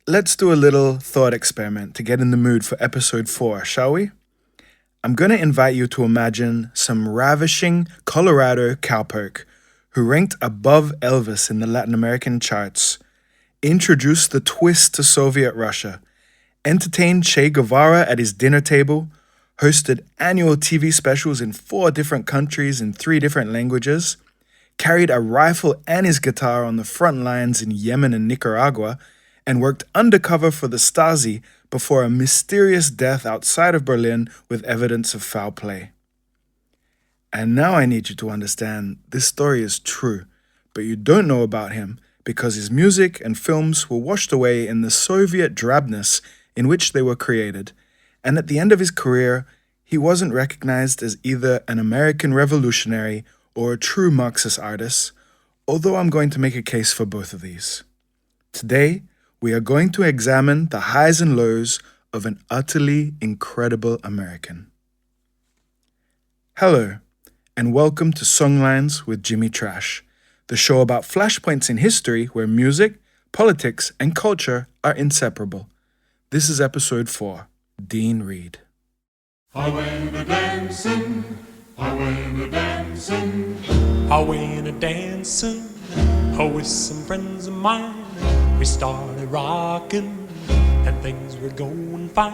let's do a little thought experiment to get in the mood for episode 4, shall we? I'm going to invite you to imagine some ravishing Colorado cowpoke who ranked above Elvis in the Latin American charts, introduced the twist to Soviet Russia, entertained Che Guevara at his dinner table, hosted annual TV specials in 4 different countries in 3 different languages, carried a rifle and his guitar on the front lines in Yemen and Nicaragua, and worked undercover for the Stasi before a mysterious death outside of Berlin with evidence of foul play. And now I need you to understand this story is true, but you don't know about him because his music and films were washed away in the Soviet drabness in which they were created, and at the end of his career, he wasn't recognized as either an American revolutionary or a true Marxist artist, although I'm going to make a case for both of these. Today, we are going to examine the highs and lows of an utterly incredible American. Hello, and welcome to Songlines with Jimmy Trash, the show about flashpoints in history where music, politics, and culture are inseparable. This is episode 4, Dean Reed. I went a-dancing, I went a-dancing, I went a-dancing with some friends of mine. We started rocking and things were going fine.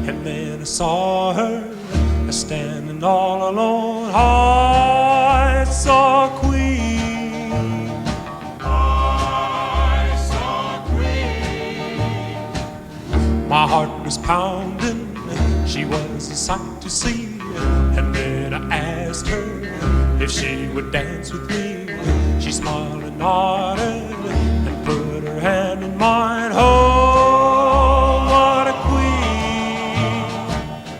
And then I saw her standing all alone. I saw Queen, I saw Queen. my heart was pounding, she was a sight to see. And then I asked her if she would dance with me. She smiled and nodded and put her hand in mine. Oh, what a queen!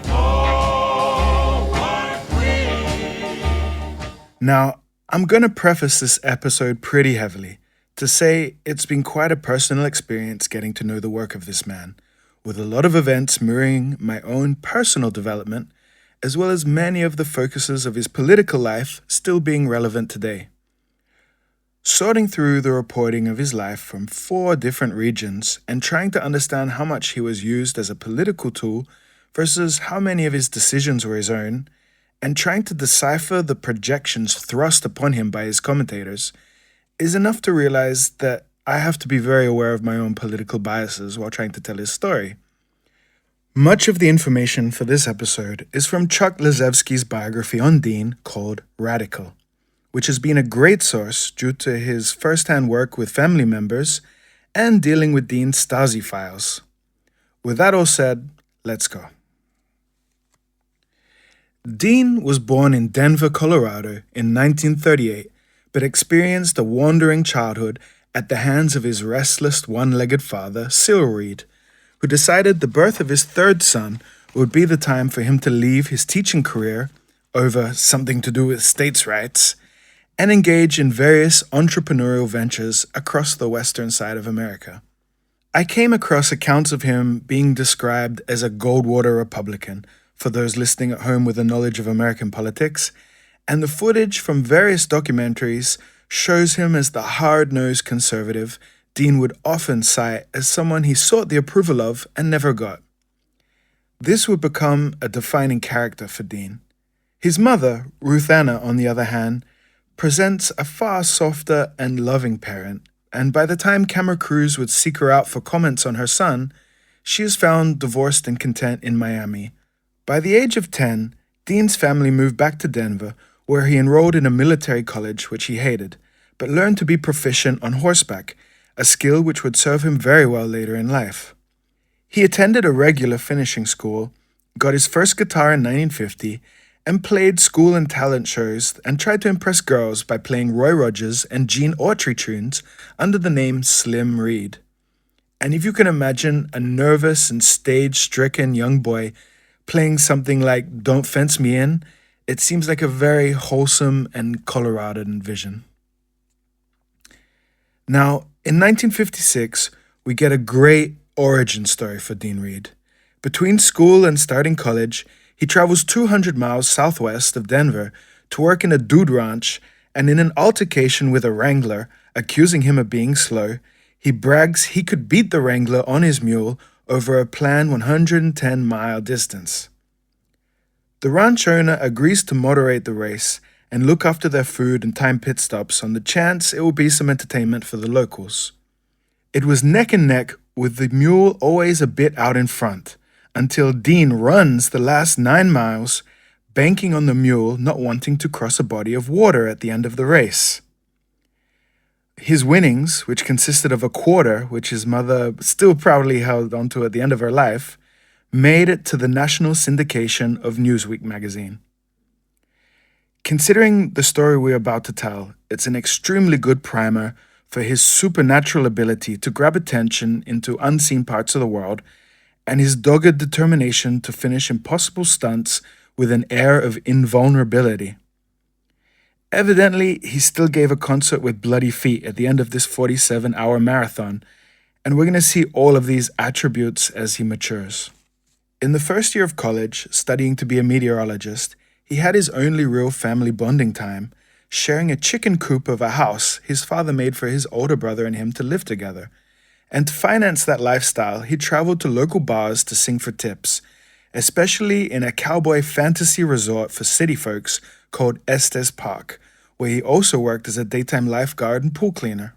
Oh, what a queen. Now, I'm going to preface this episode pretty heavily to say it's been quite a personal experience getting to know the work of this man, with a lot of events mirroring my own personal development, as well as many of the focuses of his political life still being relevant today. Sorting through the reporting of his life from 4 different regions and trying to understand how much he was used as a political tool versus how many of his decisions were his own, and trying to decipher the projections thrust upon him by his commentators, is enough to realize that I have to be very aware of my own political biases while trying to tell his story. Much of the information for this episode is from Chuck Lazevsky's biography on Dean called Radical, which has been a great source due to his first-hand work with family members and dealing with Dean's Stasi files. With that all said, let's go. Dean was born in Denver, Colorado in 1938, but experienced a wandering childhood at the hands of his restless one-legged father, Cyril Reed, who decided the birth of his 3rd son would be the time for him to leave his teaching career over something to do with states' rights and engage in various entrepreneurial ventures across the western side of America. I came across accounts of him being described as a Goldwater Republican, for those listening at home with a knowledge of American politics, and the footage from various documentaries shows him as the hard-nosed conservative Dean would often cite as someone he sought the approval of and never got. This would become a defining character for Dean. His mother, Ruth Anna, on the other hand, presents a far softer and loving parent, and by the time camera crews would seek her out for comments on her son, she is found divorced and content in Miami. By the age of 10, Dean's family moved back to Denver, where he enrolled in a military college which he hated, but learned to be proficient on horseback, a skill which would serve him very well later in life. He attended a regular finishing school, got his first guitar in 1950, and played school and talent shows and tried to impress girls by playing Roy Rogers and Gene Autry tunes under the name Slim Reed. And if you can imagine a nervous and stage-stricken young boy playing something like Don't Fence Me In, it seems like a very wholesome and Coloradan vision. Now, in 1956, we get a great origin story for Dean Reed. Between school and starting college, he travels 200 miles southwest of Denver to work in a dude ranch, and in an altercation with a wrangler accusing him of being slow, He brags he could beat the wrangler on his mule over a planned 110-mile distance. The ranch owner agrees to moderate the race and look after their food and time pit stops on the chance it will be some entertainment for the locals. It was neck and neck, with the mule always a bit out in front, until Dean runs the last 9 miles, banking on the mule not wanting to cross a body of water at the end of the race. His winnings, which consisted of a quarter, which his mother still proudly held onto at the end of her life, made it to the national syndication of Newsweek magazine. Considering the story we're about to tell, it's an extremely good primer for his supernatural ability to grab attention into unseen parts of the world and his dogged determination to finish impossible stunts with an air of invulnerability. Evidently, he still gave a concert with bloody feet at the end of this 47-hour marathon, and we're going to see all of these attributes as he matures. In the first year of college, studying to be a meteorologist, he had his only real family bonding time, sharing a chicken coop of a house his father made for his older brother and him to live together. And to finance that lifestyle, he traveled to local bars to sing for tips, especially in a cowboy fantasy resort for city folks called Estes Park, where he also worked as a daytime lifeguard and pool cleaner.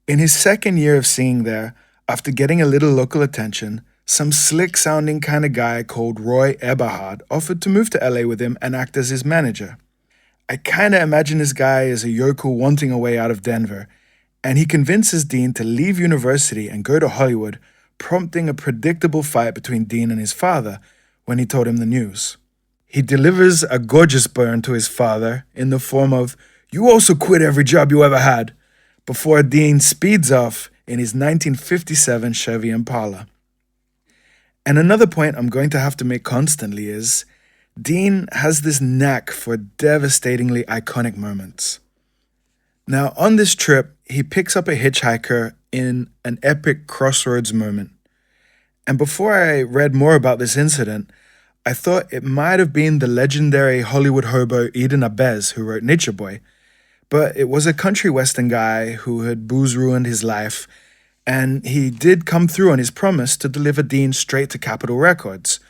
In his second year of singing there, after getting a little local attention, some slick-sounding kind of guy called Roy Eberhard offered to move to LA with him and act as his manager. I kinda imagine this guy as a yokel wanting a way out of Denver, and he convinces Dean to leave university and go to Hollywood, prompting a predictable fight between Dean and his father when he told him the news. He delivers a gorgeous burn to his father in the form of, "You also quit every job you ever had," before Dean speeds off in his 1957 Chevy Impala. And another point I'm going to have to make constantly is, Dean has this knack for devastatingly iconic moments. Now, on this trip, he picks up a hitchhiker in an epic crossroads moment. And before I read more about this incident, I thought it might have been the legendary Hollywood hobo Eden Abez who wrote Nature Boy, but it was a country western guy who had booze ruined his life, and he did come through on his promise to deliver Dean straight to Capitol Records.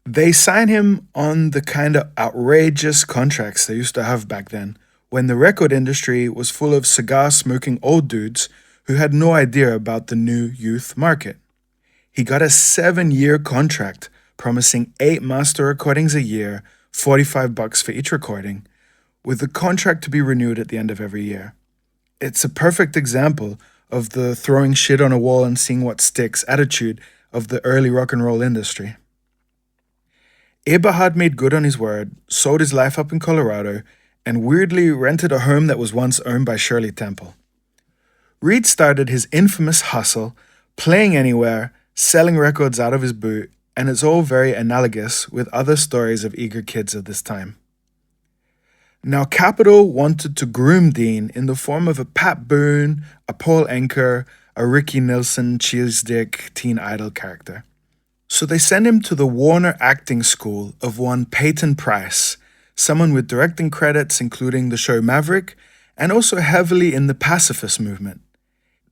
They signed him on the kind of outrageous contracts they used to have back then, when the record industry was full of cigar-smoking old dudes who had no idea about the new youth market. He got a 7-year contract promising 8 master recordings a year, $45 for each recording, with the contract to be renewed at the end of every year. It's a perfect example of the throwing shit on a wall and seeing what sticks attitude of the early rock and roll industry. Eberhard made good on his word, sold his life up in Colorado, and weirdly rented a home that was once owned by Shirley Temple. Reed started his infamous hustle, playing anywhere, selling records out of his boot, and it's all very analogous with other stories of eager kids of this time. Now, Capitol wanted to groom Dean in the form of a Pat Boone, a Paul Anka, a Ricky Nelson cheese dick teen idol character. So they sent him to the Warner Acting School of one Peyton Price, someone with directing credits including the show Maverick, and also heavily in the pacifist movement.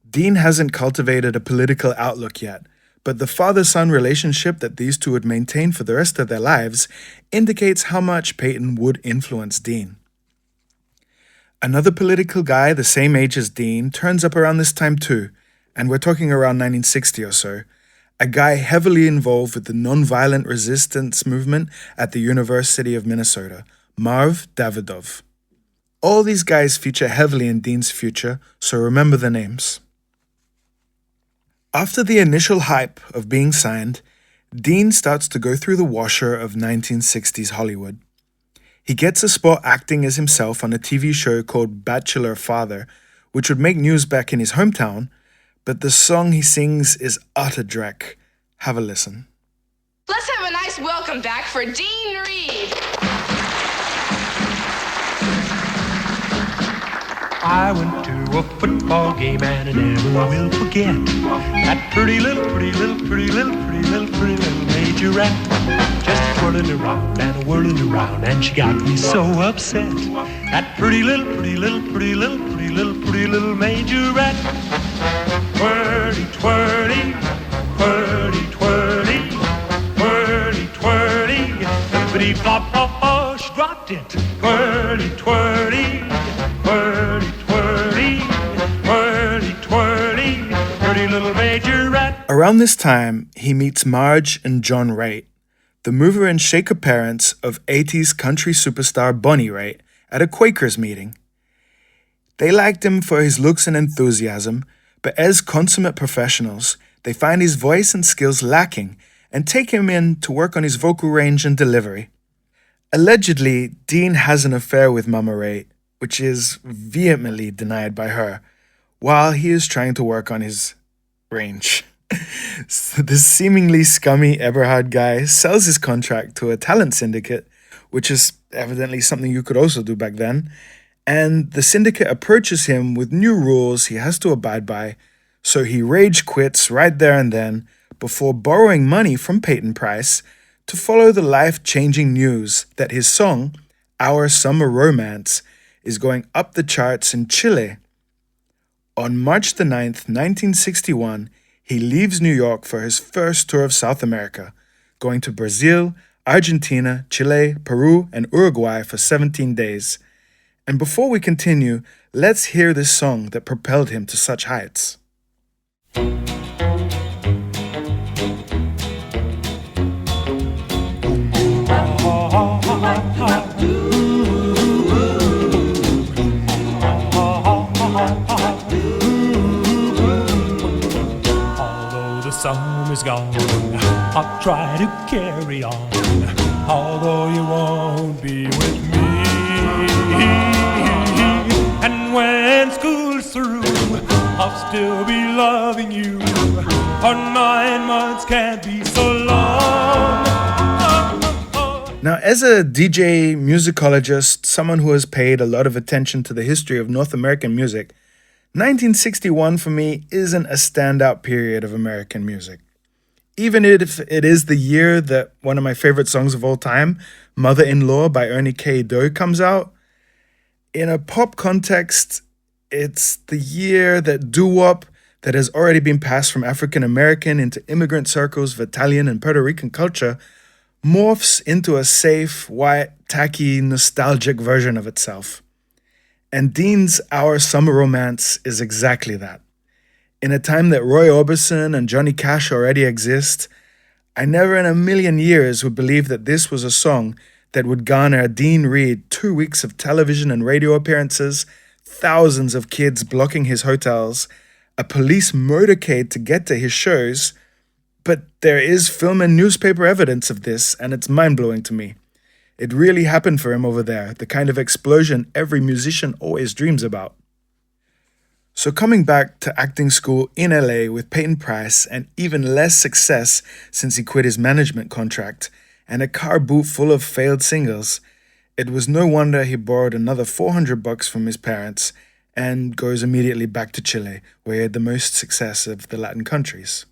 Dean hasn't cultivated a political outlook yet, but the father-son relationship that these two would maintain for the rest of their lives indicates how much Peyton would influence Dean. Another political guy the same age as Dean turns up around this time too, and we're talking around 1960 or so, a guy heavily involved with the nonviolent resistance movement at the University of Minnesota, Marv Davidov. All these guys feature heavily in Dean's future, so remember the names. After the initial hype of being signed, Dean starts to go through the washer of 1960s Hollywood. He gets a spot acting as himself on a TV show called Bachelor Father, which would make news back in his hometown, but the song he sings is utter dreck. Have a listen. Let's have a nice welcome back for Dean Reed. I went to a football game and I never will forget that pretty little majorette, just twirling around and whirling around, and she got me so upset. That pretty little majorette. Twirly, twirly, twirly, twirly, twirly, twirly. Hippity flop, flop, oh, she dropped it. Twirly, twirly, twirly, twirly, twirly, twirly. Pretty little majorette. Around this time, he meets Marge and John Raitt, the mover and shaker parents of 80s country superstar Bonnie Raitt, at a Quakers meeting. They liked him for his looks and enthusiasm, but as consummate professionals, they find his voice and skills lacking and take him in to work on his vocal range and delivery. Allegedly, Dean has an affair with Mama Raitt, which is vehemently denied by her, while he is trying to work on his range. This seemingly scummy Eberhard guy sells his contract to a talent syndicate, which is evidently something you could also do back then, and the syndicate approaches him with new rules he has to abide by, so he rage quits right there and then before borrowing money from Peyton Price to follow the life-changing news that his song, Our Summer Romance, is going up the charts in Chile. On March the 9th, 1961, he leaves New York for his first tour of South America, going to Brazil, Argentina, Chile, Peru, and Uruguay for 17 days. And before we continue, let's hear this song that propelled him to such heights. Summer's gone, I'll try to carry on, although you won't be with me. And when school's through, I'll still be loving you, for 9 months can't be so long. Now, as a DJ, musicologist, someone who has paid a lot of attention to the history of North American music, 1961 for me isn't a standout period of American music. Even if it is the year that one of my favorite songs of all time, Mother-in-Law by Ernie K. Doe, comes out, in a pop context, it's the year that doo-wop, that has already been passed from African American into immigrant circles of Italian and Puerto Rican culture, morphs into a safe, white, tacky, nostalgic version of itself. And Dean's Our Summer Romance is exactly that. In a time that Roy Orbison and Johnny Cash already exist, I never in a million years would believe that this was a song that would garner Dean Reed 2 weeks of television and radio appearances, thousands of kids blocking his hotels, a police motorcade to get to his shows. But there is film and newspaper evidence of this, and it's mind-blowing to me. It really happened for him over there, the kind of explosion every musician always dreams about. So coming back to acting school in LA with Peyton Price and even less success since he quit his management contract and a car boot full of failed singles, it was no wonder he borrowed another $400 from his parents and goes immediately back to Chile, where he had the most success of the Latin countries.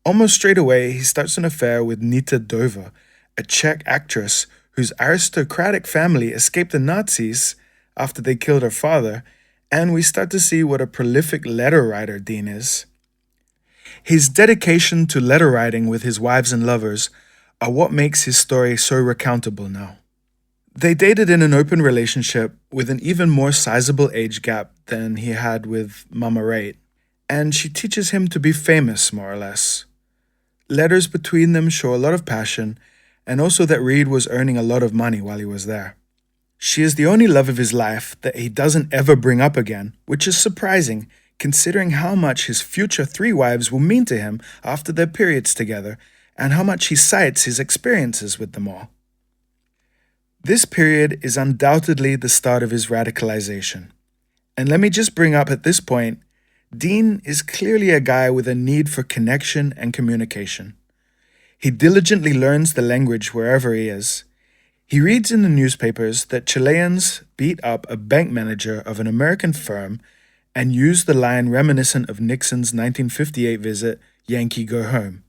Almost straight away, he starts an affair with Nita Dover, a Czech actress whose aristocratic family escaped the Nazis after they killed her father, and we start to see what a prolific letter writer Dean is. His dedication to letter writing with his wives and lovers are what makes his story so recountable now. They dated in an open relationship with an even more sizable age gap than he had with Mama Raitt, and she teaches him to be famous, more or less. Letters between them show a lot of passion, and also that Reed was earning a lot of money while he was there. She is the only love of his life that he doesn't ever bring up again, which is surprising, considering how much his future 3 wives will mean to him after their periods together, and how much he cites his experiences with them all. This period is undoubtedly the start of his radicalization. And let me just bring up at this point, Dean is clearly a guy with a need for connection and communication. He diligently learns the language wherever he is. He reads in the newspapers that Chileans beat up a bank manager of an American firm and used the line reminiscent of Nixon's 1958 visit, "Yankee, go home."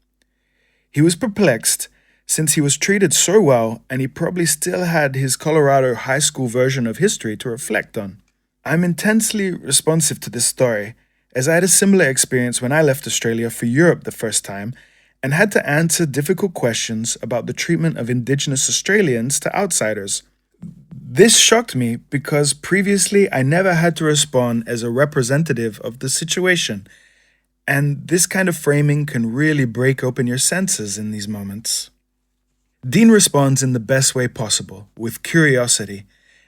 He was perplexed since he was treated so well and he probably still had his Colorado high school version of history to reflect on. I'm intensely responsive to this story, as I had a similar experience when I left Australia for Europe the first time and had to answer difficult questions about the treatment of Indigenous Australians to outsiders. This shocked me because previously I never had to respond as a representative of the situation, and this kind of framing can really break open your senses in these moments. Dean responds in the best way possible, with curiosity,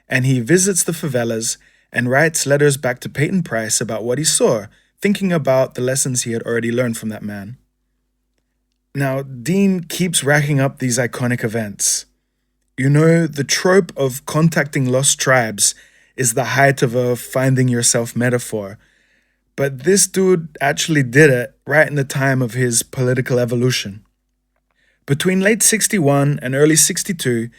and he visits the favelas and writes letters back to Peyton Price about what he saw, thinking about the lessons he had already learned from that man. Now, Dean keeps racking up these iconic events. You know, the trope of contacting lost tribes is the height of a finding yourself metaphor, but this dude actually did it right in the time of his political evolution. Between late 61 and early 62,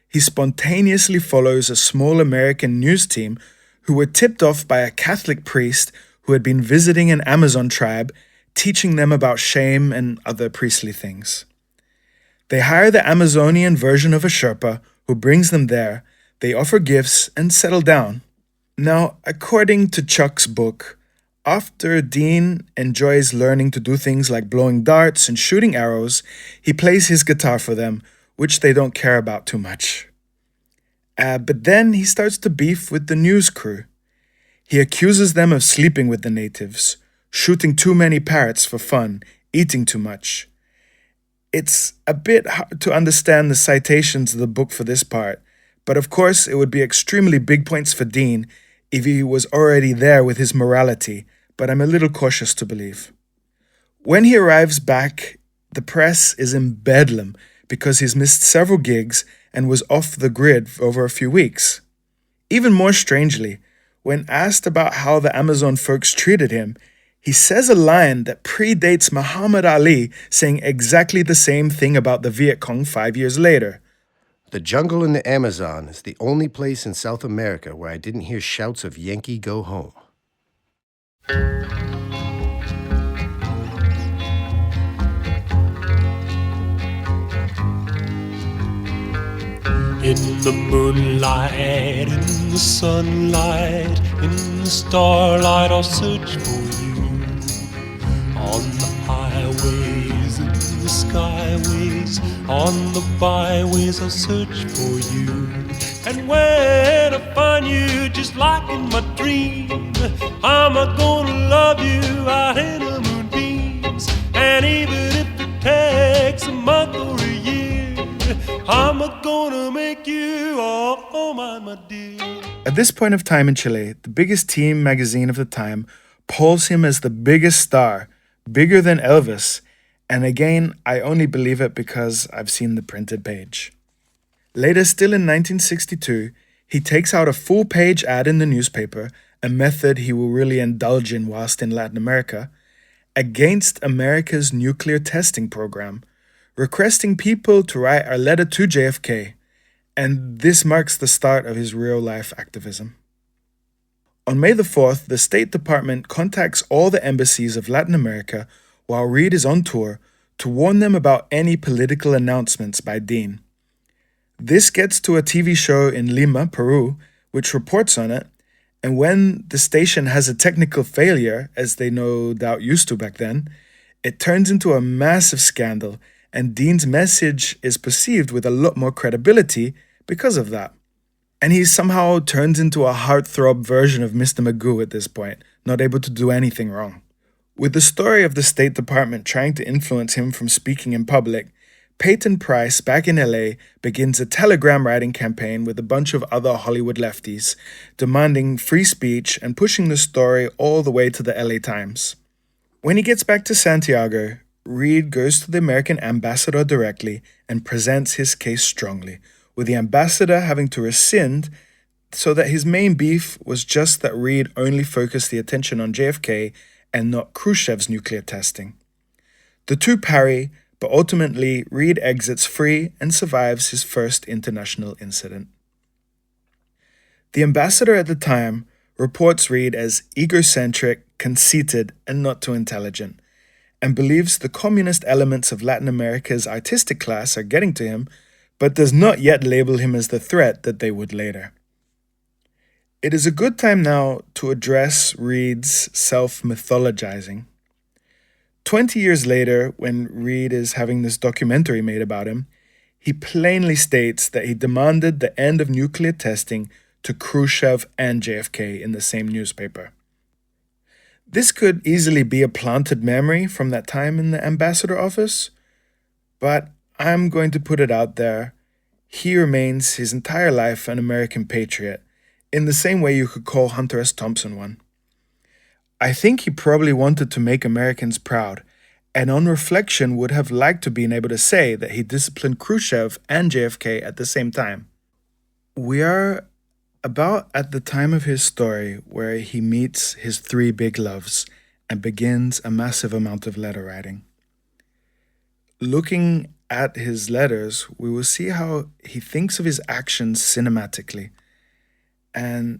he spontaneously follows a small American news team who were tipped off by a Catholic priest who had been visiting an Amazon tribe, teaching them about shame and other priestly things. They hire the Amazonian version of a Sherpa who brings them there, they offer gifts, and settle down. Now, according to Chuck's book, after Dean enjoys learning to do things like blowing darts and shooting arrows, he plays his guitar for them, which they don't care about too much. But then he starts to beef with the news crew. He accuses them of sleeping with the natives, shooting too many parrots for fun, eating too much. It's a bit hard to understand the citations of the book for this part, but of course it would be extremely big points for Dean if he was already there with his morality, but I'm a little cautious to believe. When he arrives back, the press is in bedlam because he's missed several gigs and was off the grid for over a few weeks. Even more strangely, when asked about how the Amazon folks treated him, he says a line that predates Muhammad Ali saying exactly the same thing about the Viet Cong 5 years later. The jungle in the Amazon is the only place in South America where I didn't hear shouts of Yankee go home. In the moonlight, in the sunlight, in the starlight, I'll search for you. On the highways, in the skyways, on the byways, I'll search for you. And when I find you just like in my dream, I'm gonna love you out in the moonbeams. And even if it takes a month or a year, I'm gonna make you all mine, my dear. At this point of time in Chile, the biggest teen magazine of the time polls him as the biggest star, bigger than Elvis, and again, I only believe it because I've seen the printed page. Later, still in 1962, he takes out a full-page ad in the newspaper, a method he will really indulge in whilst in Latin America, against America's nuclear testing program, requesting people to write a letter to JFK, and this marks the start of his real-life activism. On May the 4th, the State Department contacts all the embassies of Latin America while Reed is on tour to warn them about any political announcements by Dean. This gets to a TV show in Lima, Peru, which reports on it, and when the station has a technical failure, as they no doubt used to back then, it turns into a massive scandal, and Dean's message is perceived with a lot more credibility because of that. And he somehow turns into a heartthrob version of Mr. Magoo at this point, not able to do anything wrong. With the story of the State Department trying to influence him from speaking in public, Peyton Price, back in LA, begins a telegram writing campaign with a bunch of other Hollywood lefties, demanding free speech and pushing the story all the way to the LA Times. When he gets back to Santiago, Reed goes to the American ambassador directly and presents his case strongly, with the ambassador having to rescind so that his main beef was just that Reed only focused the attention on JFK and not Khrushchev's nuclear testing. The two parry, but ultimately Reed exits free and survives his first international incident. The ambassador at the time reports Reed as egocentric, conceited, and not too intelligent, and believes the communist elements of Latin America's artistic class are getting to him, but does not yet label him as the threat that they would later. It is a good time now to address Reed's self-mythologizing. 20 years later, when Reed is having this documentary made about him, he plainly states that he demanded the end of nuclear testing to Khrushchev and JFK in the same newspaper. This could easily be a planted memory from that time in the ambassador office, but I'm going to put it out there. He remains his entire life an American patriot, in the same way you could call Hunter S. Thompson one. I think he probably wanted to make Americans proud, and on reflection would have liked to been able to say that he disciplined Khrushchev and JFK at the same time. We are about at the time of his story where he meets his three big loves and begins a massive amount of letter writing. Looking at his letters, we will see how he thinks of his actions cinematically, and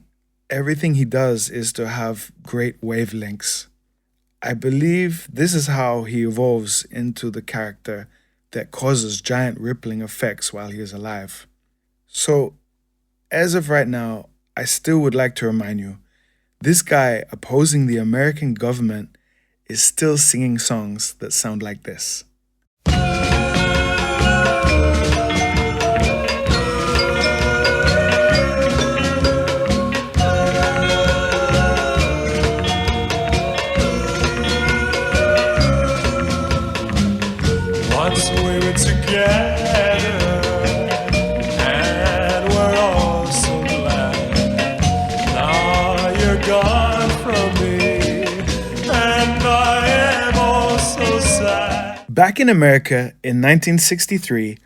everything he does is to have great wavelengths. I believe this is how he evolves into the character that causes giant rippling effects while he is alive. So, as of right now, I still would like to remind you, this guy opposing the American government is still singing songs that sound like this. Once we were together, and we're all so glad. Now you're gone from me, and I am all so sad. Back in America in 1963,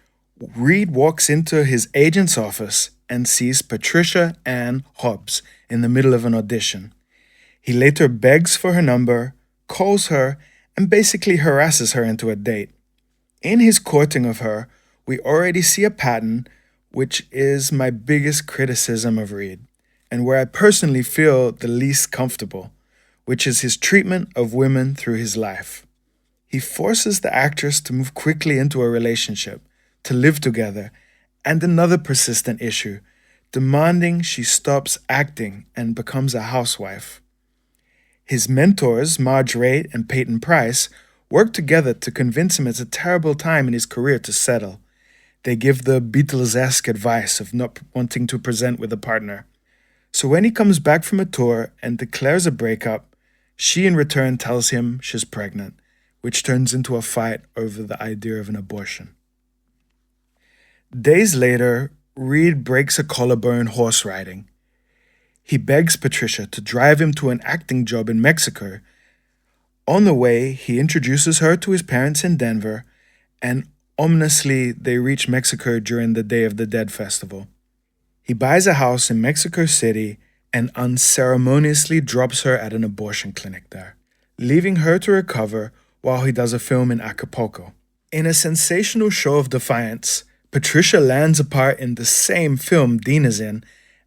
Reed walks into his agent's office and sees Patricia Ann Hobbs in the middle of an audition. He later begs for her number, calls her, and basically harasses her into a date. In his courting of her, we already see a pattern, which is my biggest criticism of Reed, and where I personally feel the least comfortable, which is his treatment of women through his life. He forces the actress to move quickly into a relationship, to live together, and another persistent issue, demanding she stops acting and becomes a housewife. His mentors, Marge Raitt and Peyton Price, work together to convince him it's a terrible time in his career to settle. They give the Beatles-esque advice of not wanting to present with a partner. So when he comes back from a tour and declares a breakup, she in return tells him she's pregnant, which turns into a fight over the idea of an abortion. Days later, Reed breaks a collarbone horse riding. He begs Patricia to drive him to an acting job in Mexico. On the way, he introduces her to his parents in Denver, and ominously, they reach Mexico during the Day of the Dead festival. He buys a house in Mexico City and unceremoniously drops her at an abortion clinic there, leaving her to recover while he does a film in Acapulco. In a sensational show of defiance, Patricia lands a part in the same film Dean is in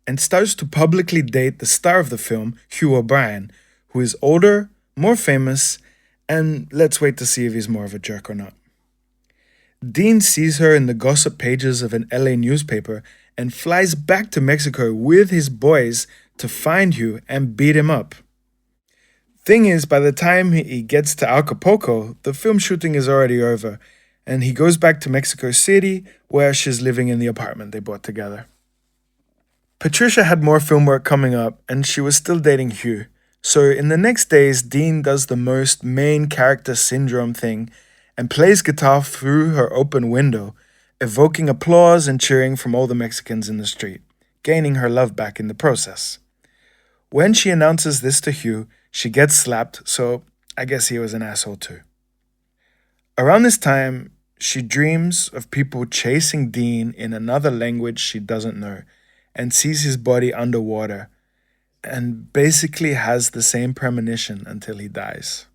and starts to publicly date the star of the film, Hugh O'Brien, who is older, more famous, and let's wait to see if he's more of a jerk or not. Dean sees her in the gossip pages of an LA newspaper and flies back to Mexico with his boys to find Hugh and beat him up. Thing is, by the time he gets to Acapulco, the film shooting is already over, and he goes back to Mexico City, where she's living in the apartment they bought together. Patricia had more film work coming up, and she was still dating Hugh. So in the next days, Dean does the most main character syndrome thing and plays guitar through her open window, evoking applause and cheering from all the Mexicans in the street, gaining her love back in the process. When she announces this to Hugh, she gets slapped, so I guess he was an asshole too. Around this time, she dreams of people chasing Dean in another language she doesn't know and sees his body underwater, and basically has the same premonition until he dies.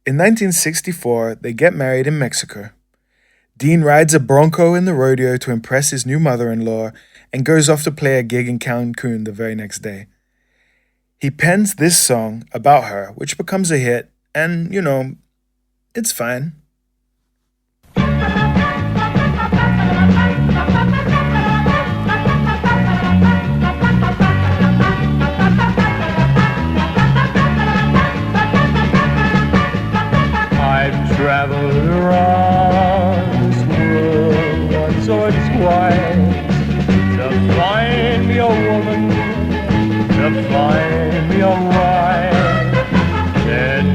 In 1964, they get married in Mexico. Dean rides a Bronco in the rodeo to impress his new mother-in-law and goes off to play a gig in Cancun the very next day. He pens this song about her, which becomes a hit, and, it's fine. around this world, so it's wise to find me a woman, to find me a wife. Then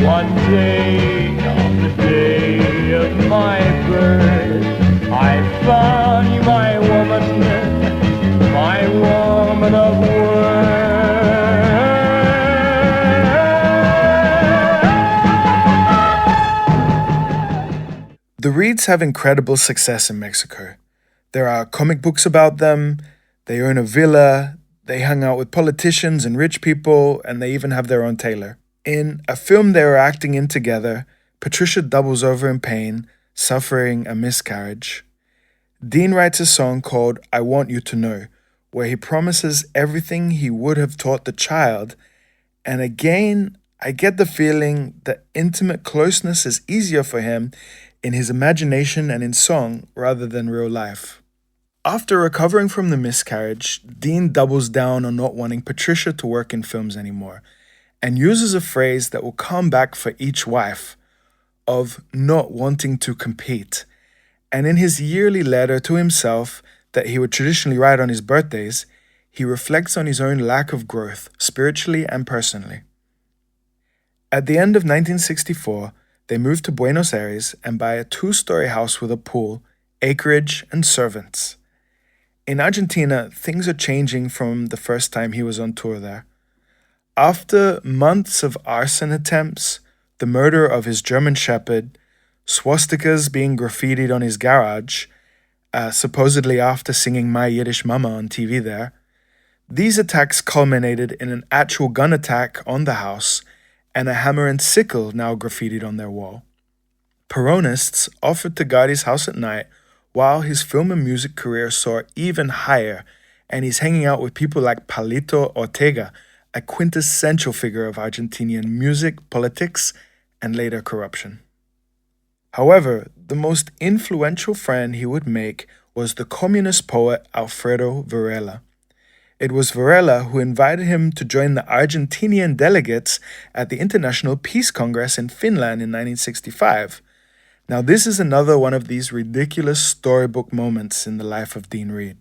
one day, on the day of my birth, I found you my woman of worth. The Reeds have incredible success in Mexico. There are comic books about them, they own a villa, they hang out with politicians and rich people, and they even have their own tailor. In a film they are acting in together, Patricia doubles over in pain, suffering a miscarriage. Dean writes a song called I Want You to Know, where he promises everything he would have taught the child, and again, I get the feeling that intimate closeness is easier for him in his imagination and in song rather than real life. After recovering from the miscarriage, Dean doubles down on not wanting Patricia to work in films anymore, and uses a phrase that will come back for each wife, of not wanting to compete. And in his yearly letter to himself that he would traditionally write on his birthdays, he reflects on his own lack of growth, spiritually and personally. At the end of 1964, they moved to Buenos Aires and buy a 2-story house with a pool, acreage, and servants. In Argentina, things are changing from the first time he was on tour there. After months of arson attempts, the murder of his German shepherd, swastikas being graffitied on his garage, supposedly after singing My Yiddish Mama on TV there, these attacks culminated in an actual gun attack on the house and a hammer and sickle now graffitied on their wall. Peronists offered to guard his house at night while his film and music career soared even higher, and he's hanging out with people like Palito Ortega, a quintessential figure of Argentinian music, politics, and later corruption. However, the most influential friend he would make was the communist poet Alfredo Varela. It was Varela who invited him to join the Argentinian delegates at the International Peace Congress in Finland in 1965. Now, this is another one of these ridiculous storybook moments in the life of Dean Reed.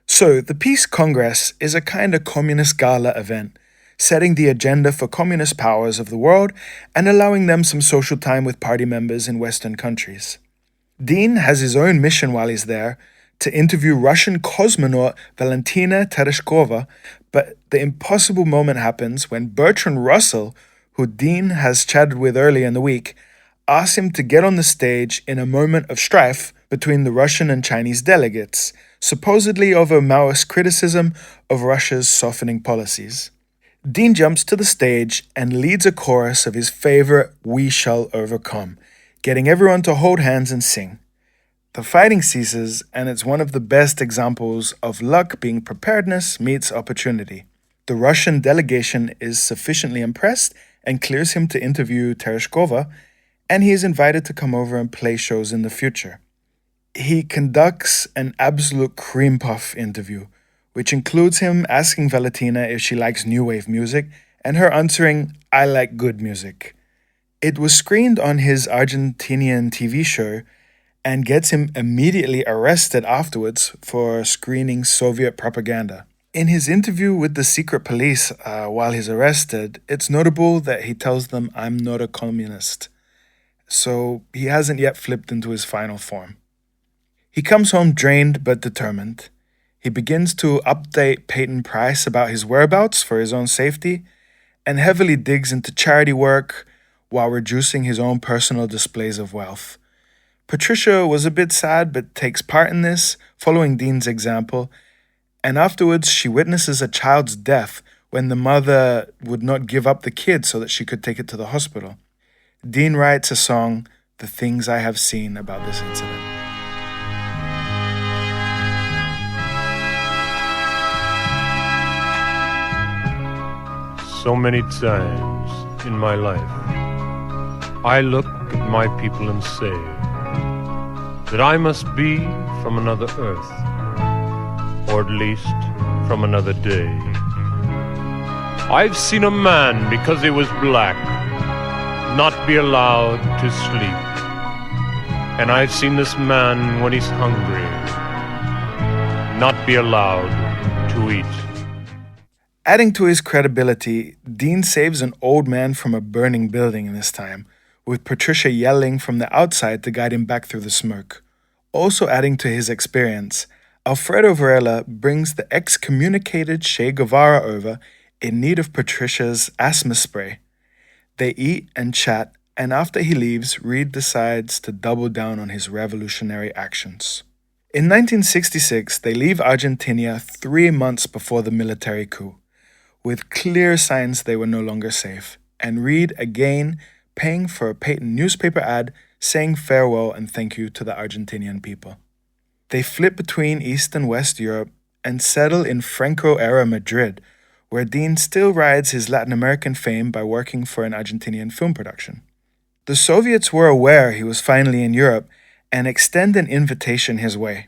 So, the Peace Congress is a kind of communist gala event, setting the agenda for communist powers of the world and allowing them some social time with party members in Western countries. Dean has his own mission while he's there, to interview Russian cosmonaut Valentina Tereshkova, but the impossible moment happens when Bertrand Russell, who Dean has chatted with earlier in the week, asks him to get on the stage in a moment of strife between the Russian and Chinese delegates, supposedly over Maoist criticism of Russia's softening policies. Dean jumps to the stage and leads a chorus of his favorite We Shall Overcome, getting everyone to hold hands and sing. The fighting ceases, and it's one of the best examples of luck being preparedness meets opportunity. The Russian delegation is sufficiently impressed and clears him to interview Tereshkova, and he is invited to come over and play shows in the future. He conducts an absolute cream puff interview, which includes him asking Valentina if she likes new wave music, and her answering, I like good music. It was screened on his Argentinian TV show, and gets him immediately arrested afterwards for screening Soviet propaganda. In his interview with the secret police while he's arrested, it's notable that he tells them, I'm not a communist. So he hasn't yet flipped into his final form. He comes home drained but determined. He begins to update Peyton Price about his whereabouts for his own safety, and heavily digs into charity work while reducing his own personal displays of wealth. Patricia was a bit sad but takes part in this, following Dean's example, and afterwards she witnesses a child's death when the mother would not give up the kid so that she could take it to the hospital. Dean writes a song, The Things I Have Seen, about this incident. So many times in my life, I look at my people and say that I must be from another earth, or at least from another day. I've seen a man, because he was black, not be allowed to sleep. And I've seen this man when he's hungry not be allowed to eat. Adding to his credibility, Dean saves an old man from a burning building in this time, with Patricia yelling from the outside to guide him back through the smoke. Also adding to his experience, Alfredo Varela brings the excommunicated Che Guevara over in need of Patricia's asthma spray. They eat and chat, and after he leaves, Reed decides to double down on his revolutionary actions. In 1966, they leave Argentina 3 months before the military coup, with clear signs they were no longer safe, and Reed again paying for a patent newspaper ad saying farewell and thank you to the Argentinian people. They flip between East and West Europe and settle in Franco-era Madrid, where Dean still rides his Latin American fame by working for an Argentinian film production. The Soviets were aware he was finally in Europe and extend an invitation his way.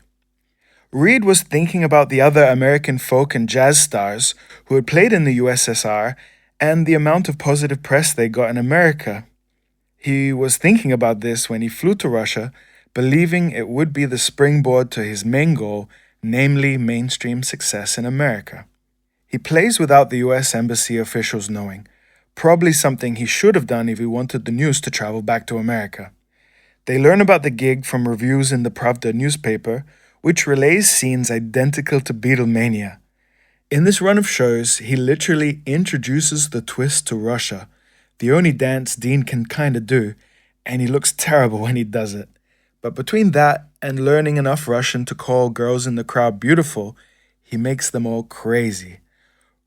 Reed was thinking about the other American folk and jazz stars who had played in the USSR and the amount of positive press they got in America. He was thinking about this when he flew to Russia, believing it would be the springboard to his main goal, namely mainstream success in America. He plays without the US Embassy officials knowing, probably something he should have done if he wanted the news to travel back to America. They learn about the gig from reviews in the Pravda newspaper, which relays scenes identical to Beatlemania. In this run of shows, he literally introduces the twist to Russia, the only dance Dean can kinda do, and he looks terrible when he does it. But between that and learning enough Russian to call girls in the crowd beautiful, he makes them all crazy.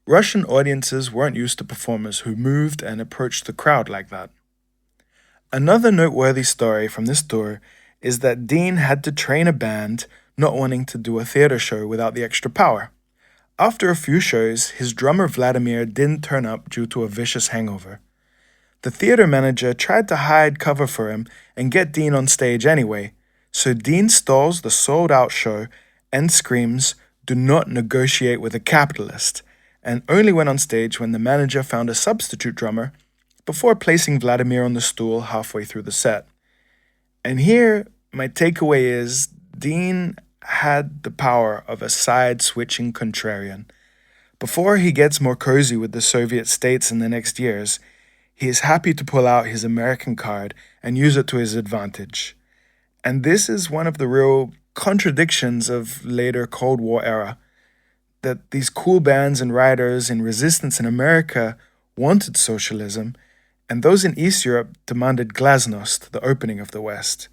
Russian audiences weren't used to performers who moved and approached the crowd like that. Another noteworthy story from this tour is that Dean had to train a band, not wanting to do a theater show without the extra power. After a few shows, his drummer Vladimir didn't turn up due to a vicious hangover. The theater manager tried to hide cover for him and get Dean on stage anyway, so Dean stalls the sold-out show and screams, "Do not negotiate with a capitalist," and only went on stage when the manager found a substitute drummer before placing Vladimir on the stool halfway through the set. And here, my takeaway is Dean had the power of a side-switching contrarian. Before he gets more cozy with the Soviet states in the next years, he is happy to pull out his American card and use it to his advantage. And this is one of the real contradictions of later Cold War era, that these cool bands and writers in resistance in America wanted socialism, and those in East Europe demanded glasnost, the opening of the West.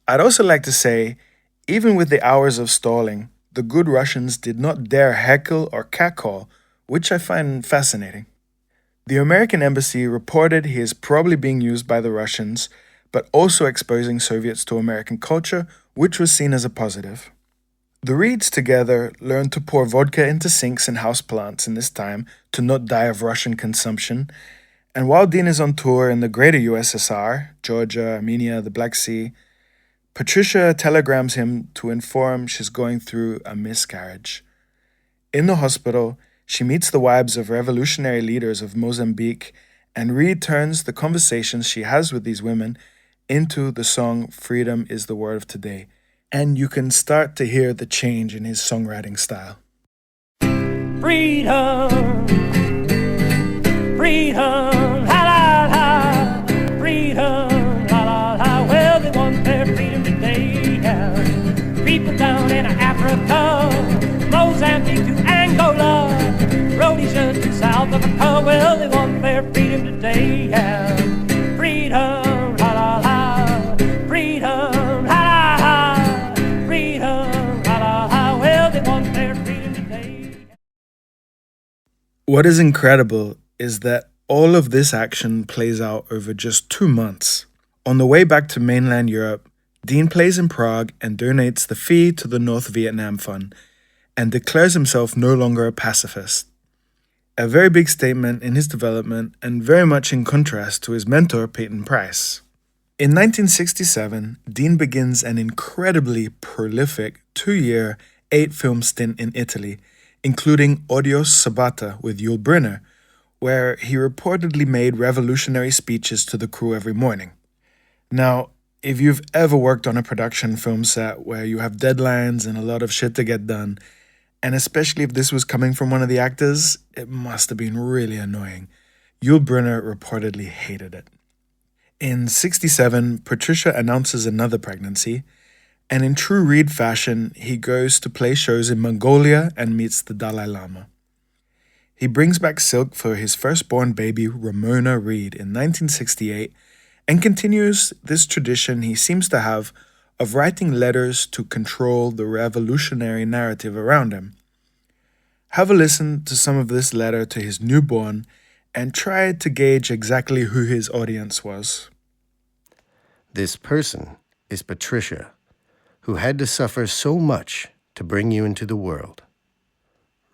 I'd also like to say, even with the hours of stalling, the good Russians did not dare heckle or catcall, which I find fascinating. The American embassy reported he is probably being used by the Russians, but also exposing Soviets to American culture, which was seen as a positive. The Reeds together learned to pour vodka into sinks and houseplants in this time to not die of Russian consumption, and while Dean is on tour in the greater USSR, Georgia, Armenia, the Black Sea, Patricia telegrams him to inform she's going through a miscarriage. In the hospital, she meets the wives of revolutionary leaders of Mozambique and Reed turns the conversations she has with these women into the song Freedom is the Word of Today, and you can start to hear the change in his songwriting style. Freedom, freedom, ha la la, freedom, la la la. Well, they want their freedom today. Yeah. People down in Africa, Mozambique to Angola, Rhodesia to South Africa. Well, they want their freedom today. Yeah. Freedom, la la la, freedom, la la la, freedom, la la la. Well, they want their freedom today. What is incredible is that all of this action plays out over just 2 months. On the way back to mainland Europe, Dean plays in Prague and donates the fee to the North Vietnam Fund and declares himself no longer a pacifist. A very big statement in his development and very much in contrast to his mentor, Peyton Price. In 1967, Dean begins an incredibly prolific 2-year, 8-film stint in Italy, including Odios Sabata with Yul Brynner, where he reportedly made revolutionary speeches to the crew every morning. Now, If you've ever worked on a production film set where you have deadlines and a lot of shit to get done, and especially if this was coming from one of the actors, it must have been really annoying. Yul Brynner reportedly hated it. In '67, Patricia announces another pregnancy, and in true Reed fashion, he goes to play shows in Mongolia and meets the Dalai Lama. He brings back Silk for his firstborn baby, Ramona Reed, in 1968, and continues this tradition he seems to have of writing letters to control the revolutionary narrative around him. Have a listen to some of this letter to his newborn and try to gauge exactly who his audience was. This person is Patricia, who had to suffer so much to bring you into the world.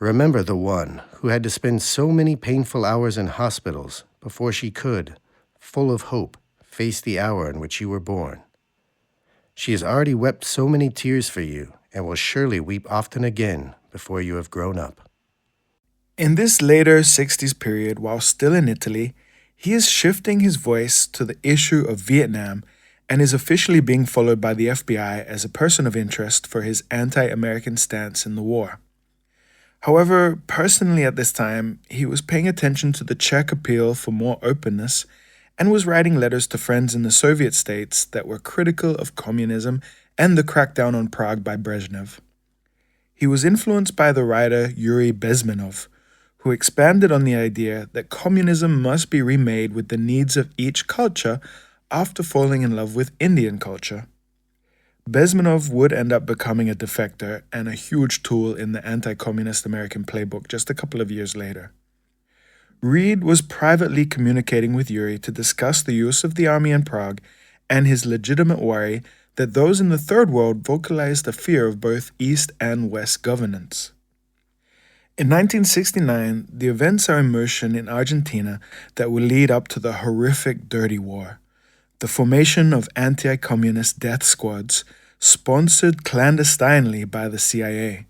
Remember the one who had to spend so many painful hours in hospitals before she could, full of hope, face the hour in which you were born. She has already wept so many tears for you and will surely weep often again before you have grown up. In this later 60s period, while still in Italy, he is shifting his voice to the issue of Vietnam and is officially being followed by the FBI as a person of interest for his anti-American stance in the war. However, personally at this time, he was paying attention to the Czech appeal for more openness and was writing letters to friends in the Soviet states that were critical of communism and the crackdown on Prague by Brezhnev. He was influenced by the writer Yuri Bezmenov, who expanded on the idea that communism must be remade with the needs of each culture after falling in love with Indian culture. Bezmenov would end up becoming a defector and a huge tool in the anti-communist American playbook just a couple of years later. Reed was privately communicating with Yuri to discuss the use of the army in Prague and his legitimate worry that those in the Third World vocalized a fear of both East and West governance. In 1969, the events are in motion in Argentina that will lead up to the horrific Dirty War, the formation of anti-communist death squads sponsored clandestinely by the CIA.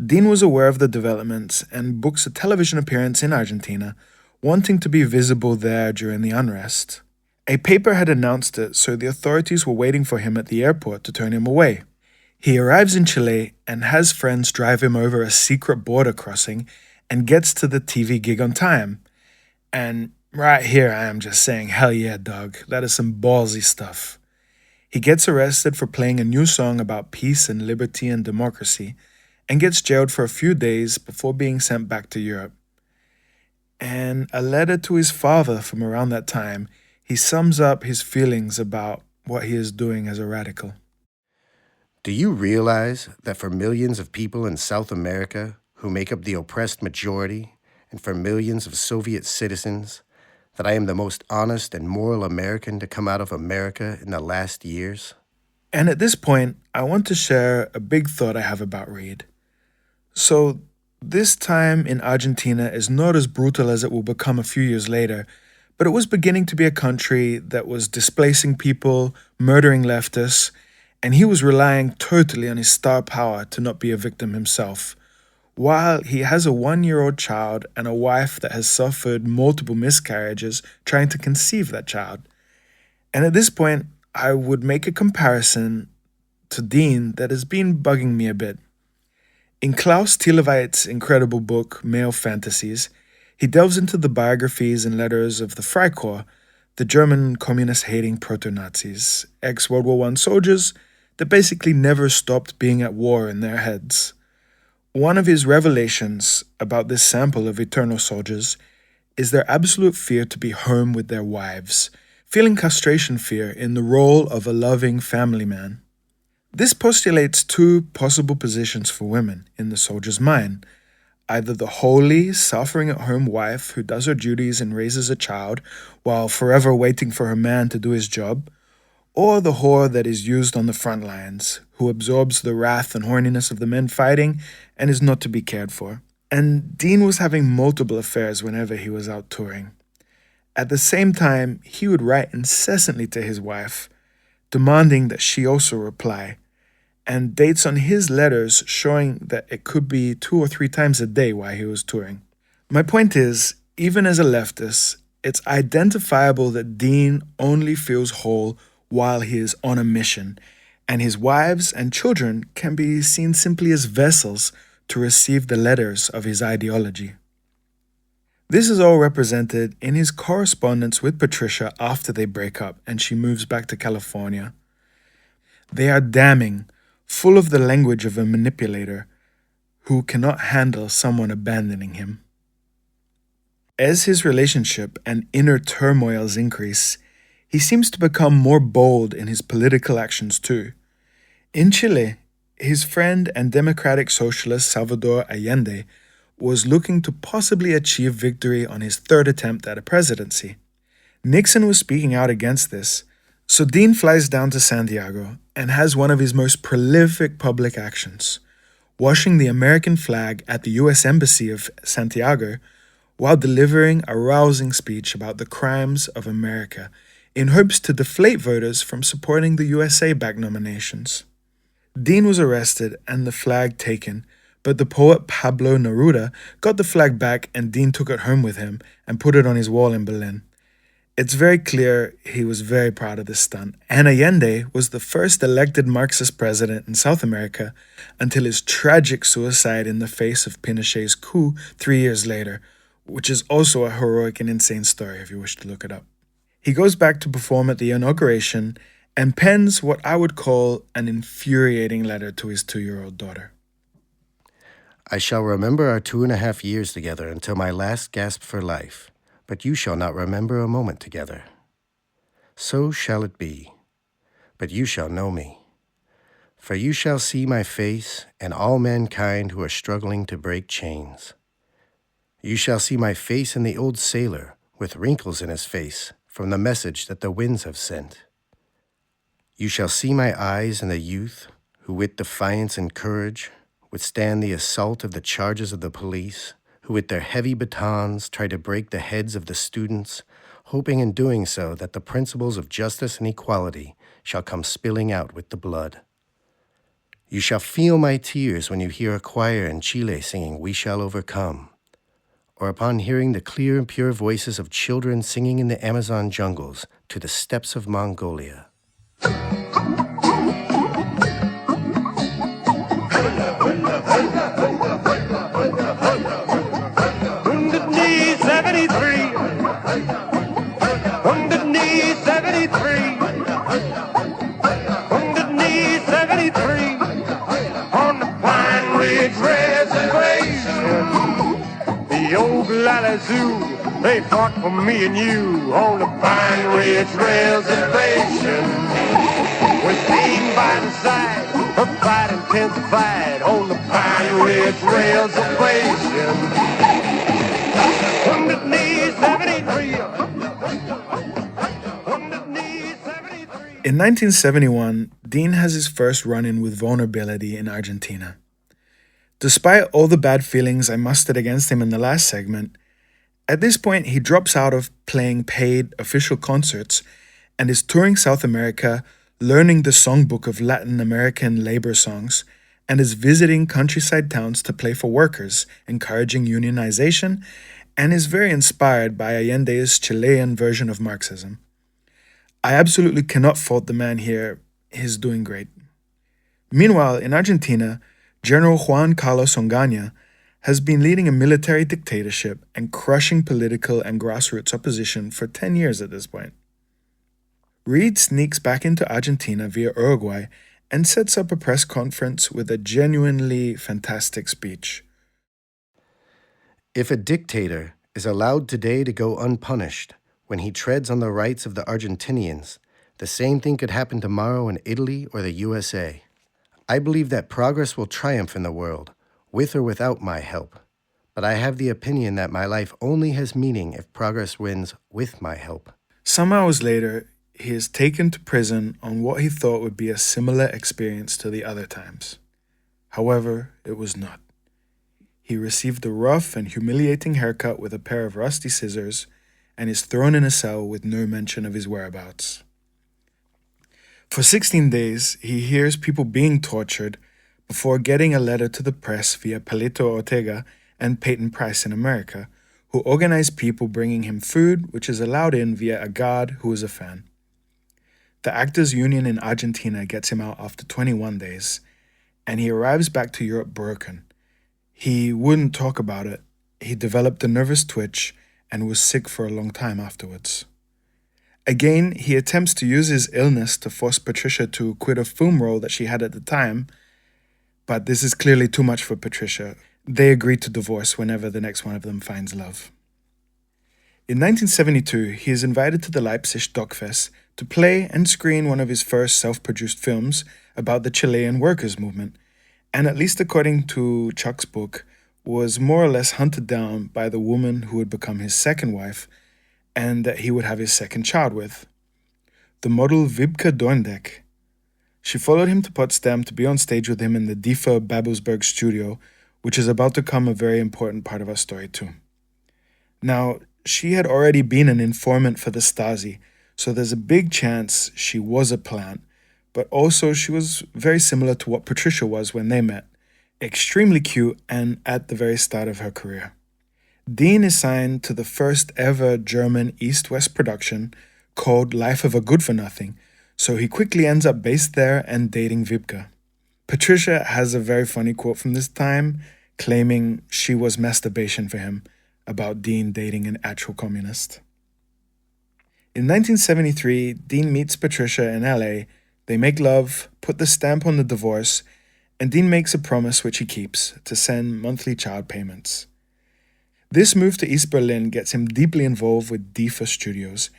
Dean was aware of the developments and books a television appearance in Argentina, wanting to be visible there during the unrest. A paper had announced it, so the authorities were waiting for him at the airport to turn him away. He arrives in Chile and has friends drive him over a secret border crossing and gets to the TV gig on time. And right here I am just saying, hell yeah, dog, that is some ballsy stuff. He gets arrested for playing a new song about peace and liberty and democracy, and gets jailed for a few days before being sent back to Europe. And a letter to his father from around that time, he sums up his feelings about what he is doing as a radical. Do you realize that for millions of people in South America who make up the oppressed majority, and for millions of Soviet citizens, that I am the most honest and moral American to come out of America in the last years? And at this point, I want to share a big thought I have about Reed. So, this time in Argentina is not as brutal as it will become a few years later, but it was beginning to be a country that was displacing people, murdering leftists, and he was relying totally on his star power to not be a victim himself, while he has a 1-year-old child and a wife that has suffered multiple miscarriages trying to conceive that child. And at this point, I would make a comparison to Dean that has been bugging me a bit. In Klaus Thieleweit's incredible book, Male Fantasies, he delves into the biographies and letters of the Freikorps, the German communist-hating proto-Nazis, ex-World War I soldiers that basically never stopped being at war in their heads. One of his revelations about this sample of eternal soldiers is their absolute fear to be home with their wives, feeling castration fear in the role of a loving family man. This postulates two possible positions for women in the soldier's mind: either the holy, suffering-at-home wife who does her duties and raises a child while forever waiting for her man to do his job, or the whore that is used on the front lines, who absorbs the wrath and horniness of the men fighting and is not to be cared for. And Dean was having multiple affairs whenever he was out touring. At the same time, he would write incessantly to his wife, demanding that she also reply, and dates on his letters showing that it could be 2 or 3 times a day while he was touring. My point is, even as a leftist, it's identifiable that Dean only feels whole while he is on a mission, and his wives and children can be seen simply as vessels to receive the letters of his ideology. This is all represented in his correspondence with Patricia after they break up and she moves back to California. They are damning, full of the language of a manipulator who cannot handle someone abandoning him. As his relationship and inner turmoils increase, he seems to become more bold in his political actions too. In Chile, his friend and democratic socialist Salvador Allende was looking to possibly achieve victory on his third attempt at a presidency. Nixon was speaking out against this, so Dean flies down to Santiago and has one of his most prolific public actions, washing the American flag at the U.S. Embassy of Santiago while delivering a rousing speech about the crimes of America in hopes to deflate voters from supporting the USA-backed nominations. Dean was arrested and the flag taken, but the poet Pablo Neruda got the flag back and Dean took it home with him and put it on his wall in Berlin. It's very clear he was very proud of this stunt, and Allende was the first elected Marxist president in South America until his tragic suicide in the face of Pinochet's coup 3 years later, which is also a heroic and insane story if you wish to look it up. He goes back to perform at the inauguration and pens what I would call an infuriating letter to his 2-year-old daughter. I shall remember our 2.5 years together until my last gasp for life, but you shall not remember a moment together. So shall it be, but you shall know me. For you shall see my face and all mankind who are struggling to break chains. You shall see my face in the old sailor with wrinkles in his face from the message that the winds have sent. You shall see my eyes in the youth who with defiance and courage withstand the assault of the charges of the police, who with their heavy batons try to break the heads of the students, hoping in doing so that the principles of justice and equality shall come spilling out with the blood. You shall feel my tears when you hear a choir in Chile singing "We Shall Overcome," or upon hearing the clear and pure voices of children singing in the Amazon jungles to the steppes of Mongolia. Zoo, they fought for me and you on the Pine Ridge Reservation. With Dean by the side, her fight intensified on the Pine Ridge Reservation. Underneath 73. In 1971, Dean has his first run-in with vulnerability in Argentina. Despite all the bad feelings I mustered against him in the last segment, at this point he drops out of playing paid official concerts and is touring South America, learning the songbook of Latin American labor songs, and is visiting countryside towns to play for workers, encouraging unionization, and is very inspired by Allende's Chilean version of Marxism. I absolutely cannot fault the man here. He's doing great. Meanwhile, in Argentina, General Juan Carlos Onganía has been leading a military dictatorship and crushing political and grassroots opposition for 10 years at this point. Reed sneaks back into Argentina via Uruguay and sets up a press conference with a genuinely fantastic speech. If a dictator is allowed today to go unpunished when he treads on the rights of the Argentinians, the same thing could happen tomorrow in Italy or the USA. I believe that progress will triumph in the world, with or without my help. But I have the opinion that my life only has meaning if progress wins with my help. Some hours later, he is taken to prison on what he thought would be a similar experience to the other times. However, it was not. He received a rough and humiliating haircut with a pair of rusty scissors and is thrown in a cell with no mention of his whereabouts. For 16 days, he hears people being tortured before getting a letter to the press via Palito Ortega and Peyton Price in America, who organize people bringing him food, which is allowed in via a guard who is a fan. The actors' union in Argentina gets him out after 21 days, and he arrives back to Europe broken. He wouldn't talk about it. He developed a nervous twitch and was sick for a long time afterwards. Again, he attempts to use his illness to force Patricia to quit a film role that she had at the time, but this is clearly too much for Patricia. They agree to divorce whenever the next one of them finds love. In 1972, he is invited to the Leipzig Dockfest to play and screen one of his first self-produced films about the Chilean workers' movement, and at least according to Chuck's book, was more or less hunted down by the woman who would become his second wife and that he would have his second child with, the model Wiebke Dorndek. She followed him to Potsdam to be on stage with him in the DEFA Babelsberg studio, which is about to become a very important part of our story too. Now, she had already been an informant for the Stasi, so there's a big chance she was a plant, but also she was very similar to what Patricia was when they met, extremely cute and at the very start of her career. Dean is signed to the first ever German East-West production called Life of a Good-for-Nothing, so he quickly ends up based there and dating Wiebke. Patricia has a very funny quote from this time, claiming she was masturbation for him, about Dean dating an actual communist. In 1973, Dean meets Patricia in LA, they make love, put the stamp on the divorce, and Dean makes a promise which he keeps, to send monthly child payments. This move to East Berlin gets him deeply involved with DEFA Studios,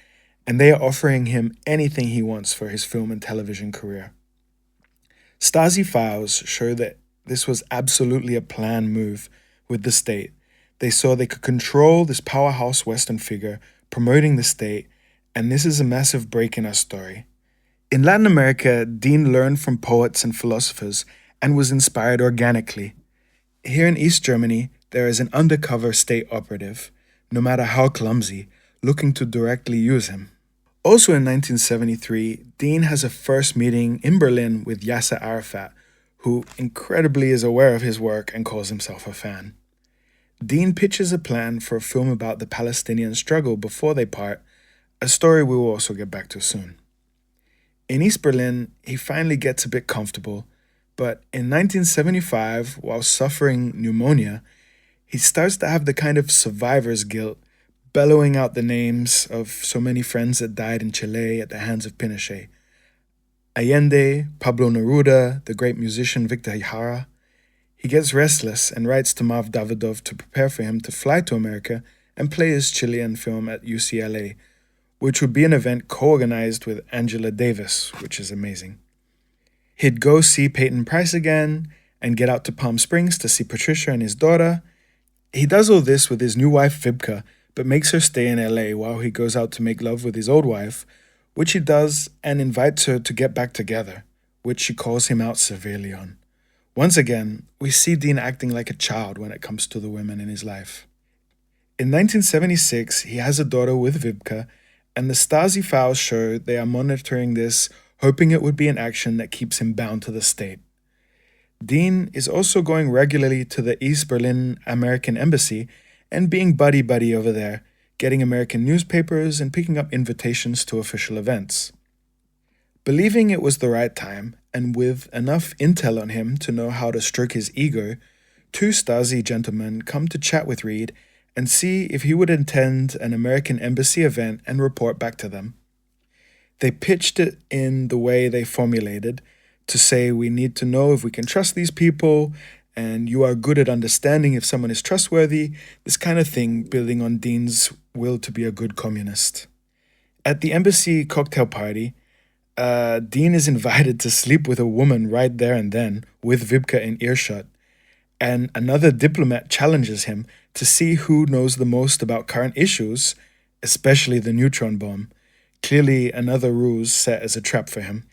and they are offering him anything he wants for his film and television career. Stasi files show that this was absolutely a planned move with the state. They saw they could control this powerhouse Western figure, promoting the state, and this is a massive break in our story. In Latin America, Dean learned from poets and philosophers and was inspired organically. Here in East Germany, there is an undercover state operative, no matter how clumsy, looking to directly use him. Also in 1973, Dean has a first meeting in Berlin with Yasser Arafat, who incredibly is aware of his work and calls himself a fan. Dean pitches a plan for a film about the Palestinian struggle before they part, a story we will also get back to soon. In East Berlin, he finally gets a bit comfortable, but in 1975, while suffering pneumonia, he starts to have the kind of survivor's guilt, bellowing out the names of so many friends that died in Chile at the hands of Pinochet. Allende, Pablo Neruda, the great musician Victor Jara. He gets restless and writes to Marv Davidov to prepare for him to fly to America and play his Chilean film at UCLA, which would be an event co-organized with Angela Davis, which is amazing. He'd go see Peyton Price again and get out to Palm Springs to see Patricia and his daughter. He does all this with his new wife Wiebke, but makes her stay in LA while he goes out to make love with his old wife, which he does and invites her to get back together, which she calls him out severely on. Once again, we see Dean acting like a child when it comes to the women in his life. In 1976, he has a daughter with Wiebke, and the Stasi files show they are monitoring this, hoping it would be an action that keeps him bound to the state. Dean is also going regularly to the East Berlin American Embassy and being buddy-buddy over there, getting American newspapers and picking up invitations to official events. Believing it was the right time, and with enough intel on him to know how to stroke his ego, two Stasi gentlemen come to chat with Reed and see if he would attend an American embassy event and report back to them. They pitched it in the way they formulated, to say we need to know if we can trust these people, and you are good at understanding if someone is trustworthy, this kind of thing, building on Dean's will to be a good communist. At the embassy cocktail party, Dean is invited to sleep with a woman right there and then, with Wiebke in earshot, and another diplomat challenges him to see who knows the most about current issues, especially the neutron bomb, clearly another ruse set as a trap for him.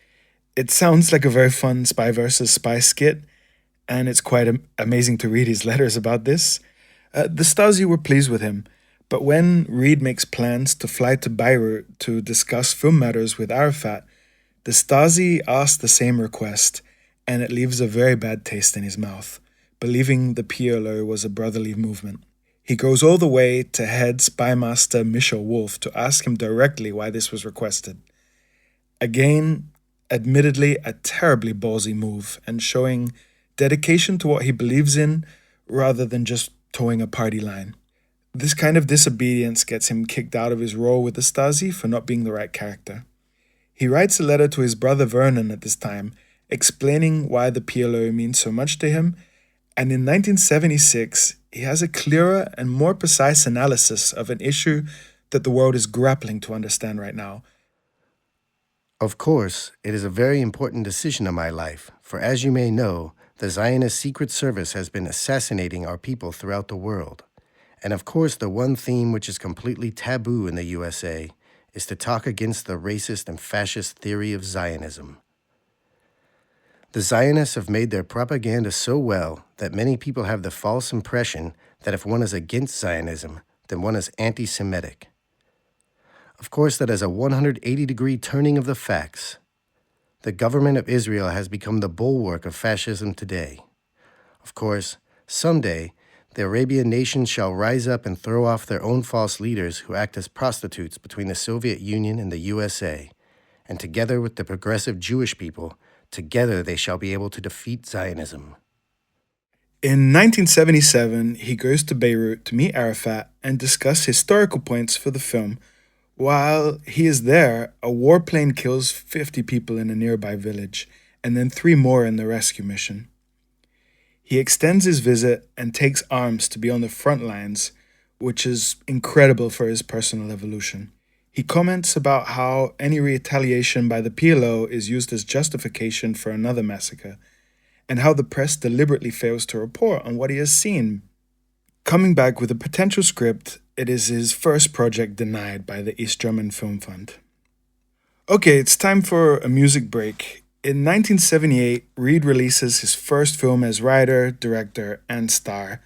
It sounds like a very fun spy versus spy skit, and it's quite amazing to read his letters about this. The Stasi were pleased with him, but when Reed makes plans to fly to Beirut to discuss film matters with Arafat, the Stasi asks the same request, and it leaves a very bad taste in his mouth, believing the PLO was a brotherly movement. He goes all the way to head spy master Michel Wolf to ask him directly why this was requested. Again, admittedly a terribly ballsy move and showing dedication to what he believes in rather than just towing a party line. This kind of disobedience gets him kicked out of his role with the Stasi for not being the right character. He writes a letter to his brother Vernon at this time, explaining why the PLO means so much to him, and in 1976, he has a clearer and more precise analysis of an issue that the world is grappling to understand right now. Of course, it is a very important decision in my life, for as you may know, the Zionist Secret Service has been assassinating our people throughout the world. And of course, the one theme which is completely taboo in the USA is to talk against the racist and fascist theory of Zionism. The Zionists have made their propaganda so well that many people have the false impression that if one is against Zionism, then one is anti-Semitic. Of course, that is a 180-degree turning of the facts. The government of Israel has become the bulwark of fascism today. Of course, someday, the Arabian nations shall rise up and throw off their own false leaders who act as prostitutes between the Soviet Union and the USA, and together with the progressive Jewish people, together they shall be able to defeat Zionism. In 1977, he goes to Beirut to meet Arafat and discuss historical points for the film. While he is there, a warplane kills 50 people in a nearby village, and then 3 more in the rescue mission. He extends his visit and takes arms to be on the front lines, which is incredible for his personal evolution. He comments about how any retaliation by the PLO is used as justification for another massacre, and how the press deliberately fails to report on what he has seen. Coming back with a potential script, it is his first project denied by the East German Film Fund. Okay, it's time for a music break. In 1978, Reed releases his first film as writer, director, and star,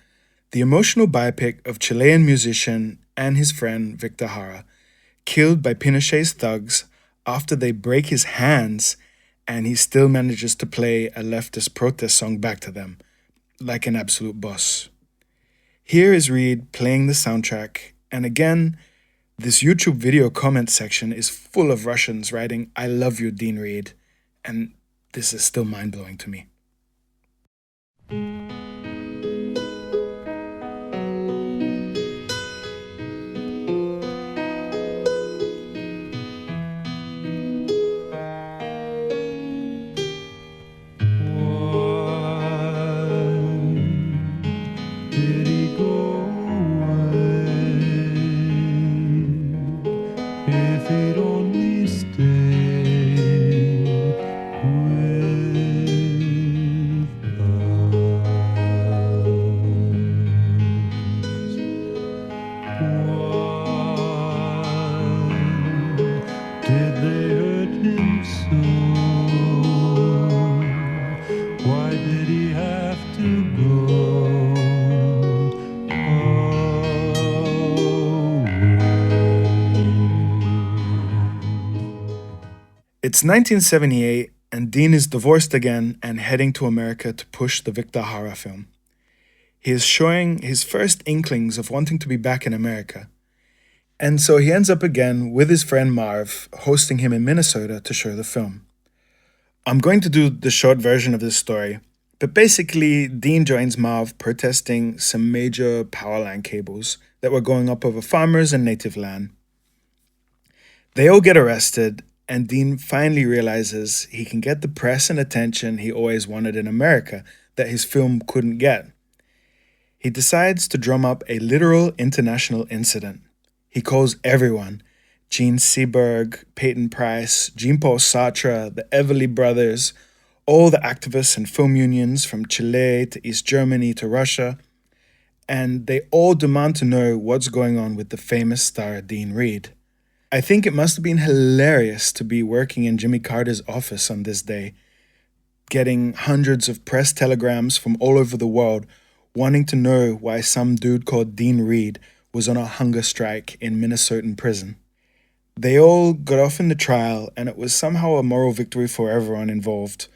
the emotional biopic of Chilean musician and his friend Victor Jara, killed by Pinochet's thugs after they break his hands, and he still manages to play a leftist protest song back to them, like an absolute boss. Here is Reed playing the soundtrack, and again, this YouTube video comment section is full of Russians writing, "I love you, Dean Reed," and this is still mind-blowing to me. Did he go away? If he'd only stayed with us. Why did they hurt him so? Why did he have to go? It's 1978, and Dean is divorced again and heading to America to push the Victor Jara film. He is showing his first inklings of wanting to be back in America. And so he ends up again with his friend Marv, hosting him in Minnesota to show the film. I'm going to do the short version of this story, but basically Dean joins Marv protesting some major power line cables that were going up over farmers and native land. They all get arrested, and Dean finally realizes he can get the press and attention he always wanted in America that his film couldn't get. He decides to drum up a literal international incident. He calls everyone, Gene Seberg, Peyton Price, Jean-Paul Sartre, the Everly Brothers, all the activists and film unions from Chile to East Germany to Russia, and they all demand to know what's going on with the famous star Dean Reed. I think it must have been hilarious to be working in Jimmy Carter's office on this day, getting hundreds of press telegrams from all over the world wanting to know why some dude called Dean Reed was on a hunger strike in Minnesotan prison. They all got off in the trial, and it was somehow a moral victory for everyone involved,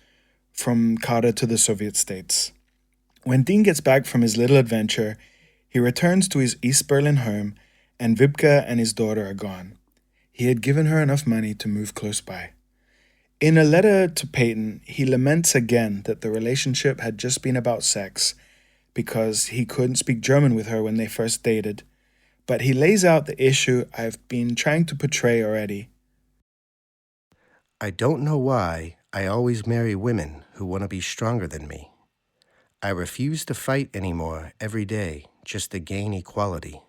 from Carter to the Soviet states. When Dean gets back from his little adventure, he returns to his East Berlin home, and Vibke and his daughter are gone. He had given her enough money to move close by. In a letter to Peyton, he laments again that the relationship had just been about sex because he couldn't speak German with her when they first dated. But he lays out the issue I've been trying to portray already. I don't know why I always marry women who want to be stronger than me. I refuse to fight anymore every day just to gain equality.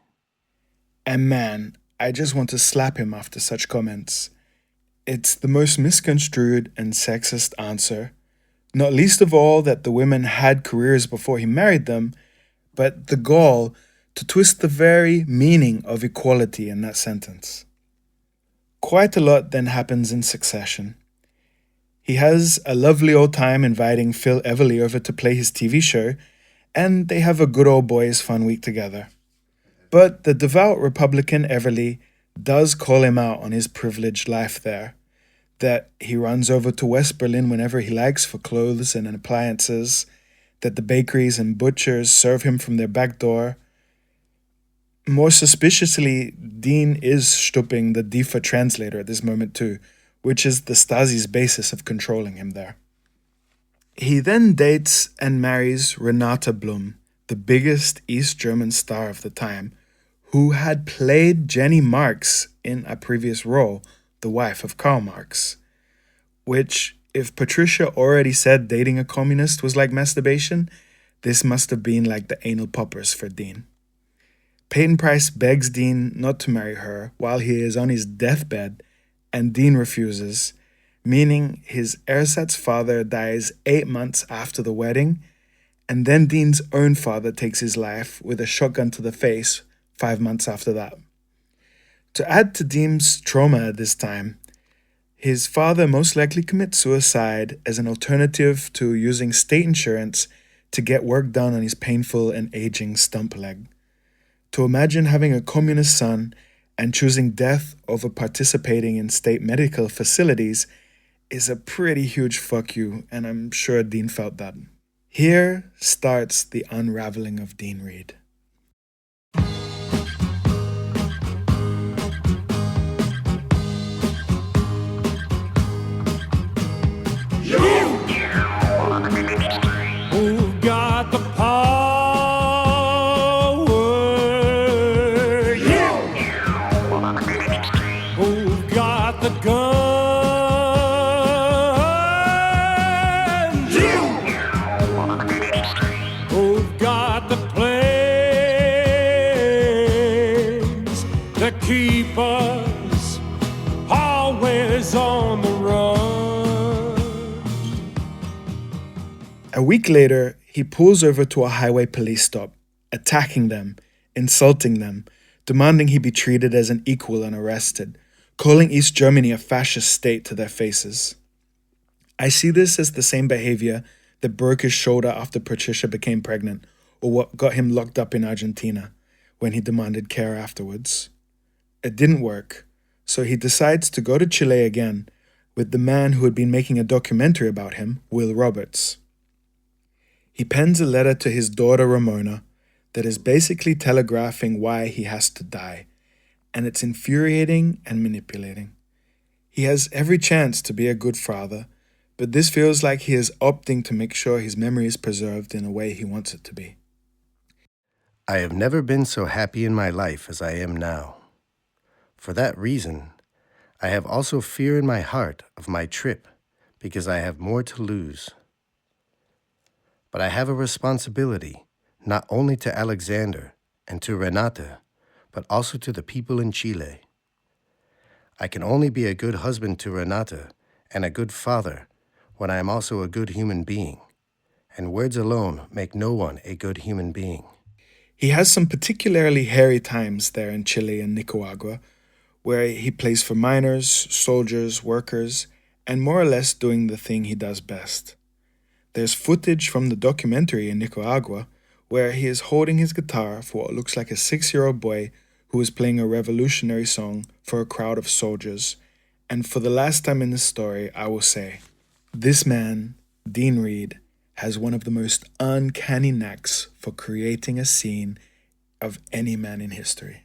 And man, I just want to slap him after such comments. It's the most misconstrued and sexist answer, not least of all that the women had careers before he married them, but the gall to twist the very meaning of equality in that sentence. Quite a lot then happens in succession. He has a lovely old time inviting Phil Everly over to play his TV show, and they have a good old boys fun week together. But the devout Republican Everly does call him out on his privileged life there, that he runs over to West Berlin whenever he likes for clothes and appliances, that the bakeries and butchers serve him from their back door. More suspiciously, Dean is Stupping the DEFA translator at this moment too, which is the Stasi's basis of controlling him there. He then dates and marries Renate Blum, the biggest East German star of the time, who had played Jenny Marx in a previous role, the wife of Karl Marx, which, if Patricia already said dating a communist was like masturbation, this must have been like the anal poppers for Dean. Peyton Price begs Dean not to marry her while he is on his deathbed, and Dean refuses, meaning his ersatz father dies 8 months after the wedding, and then Dean's own father takes his life with a shotgun to the face 5 months after that. To add to Dean's trauma at this time, his father most likely commits suicide as an alternative to using state insurance to get work done on his painful and aging stump leg. To imagine having a communist son and choosing death over participating in state medical facilities is a pretty huge fuck you, and I'm sure Dean felt that. Here starts the unraveling of Dean Reed. Who got the power? You. Who got the guns? You. Who got the planes to keep us always on the run? A week later, he pulls over to a highway police stop, attacking them, insulting them, demanding he be treated as an equal and arrested, calling East Germany a fascist state to their faces. I see this as the same behavior that broke his shoulder after Patricia became pregnant, or what got him locked up in Argentina, when he demanded care afterwards. It didn't work, so he decides to go to Chile again with the man who had been making a documentary about him, Will Roberts. He pens a letter to his daughter Ramona that is basically telegraphing why he has to die, and it's infuriating and manipulating. He has every chance to be a good father, but this feels like he is opting to make sure his memory is preserved in a way he wants it to be. I have never been so happy in my life as I am now. For that reason, I have also fear in my heart of my trip because I have more to lose. But I have a responsibility not only to Alexander and to Renate, but also to the people in Chile. I can only be a good husband to Renate and a good father when I am also a good human being, and words alone make no one a good human being. He has some particularly hairy times there in Chile and Nicaragua, where he plays for miners, soldiers, workers, and more or less doing the thing he does best. There's footage from the documentary in Nicaragua where he is holding his guitar for what looks like a 6-year-old boy who is playing a revolutionary song for a crowd of soldiers. And for the last time in this story, I will say, this man, Dean Reed, has one of the most uncanny knacks for creating a scene of any man in history.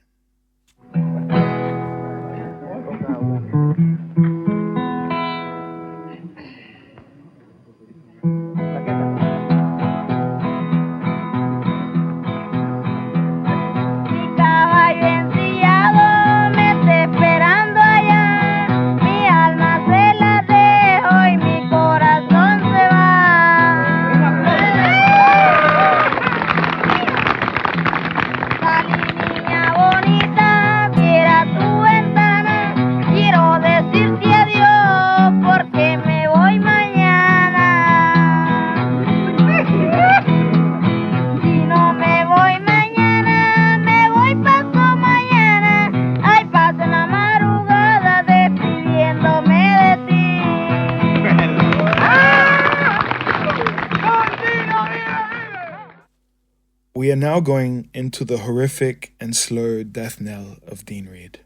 We are now going into the horrific and slow death knell of Dean Reed.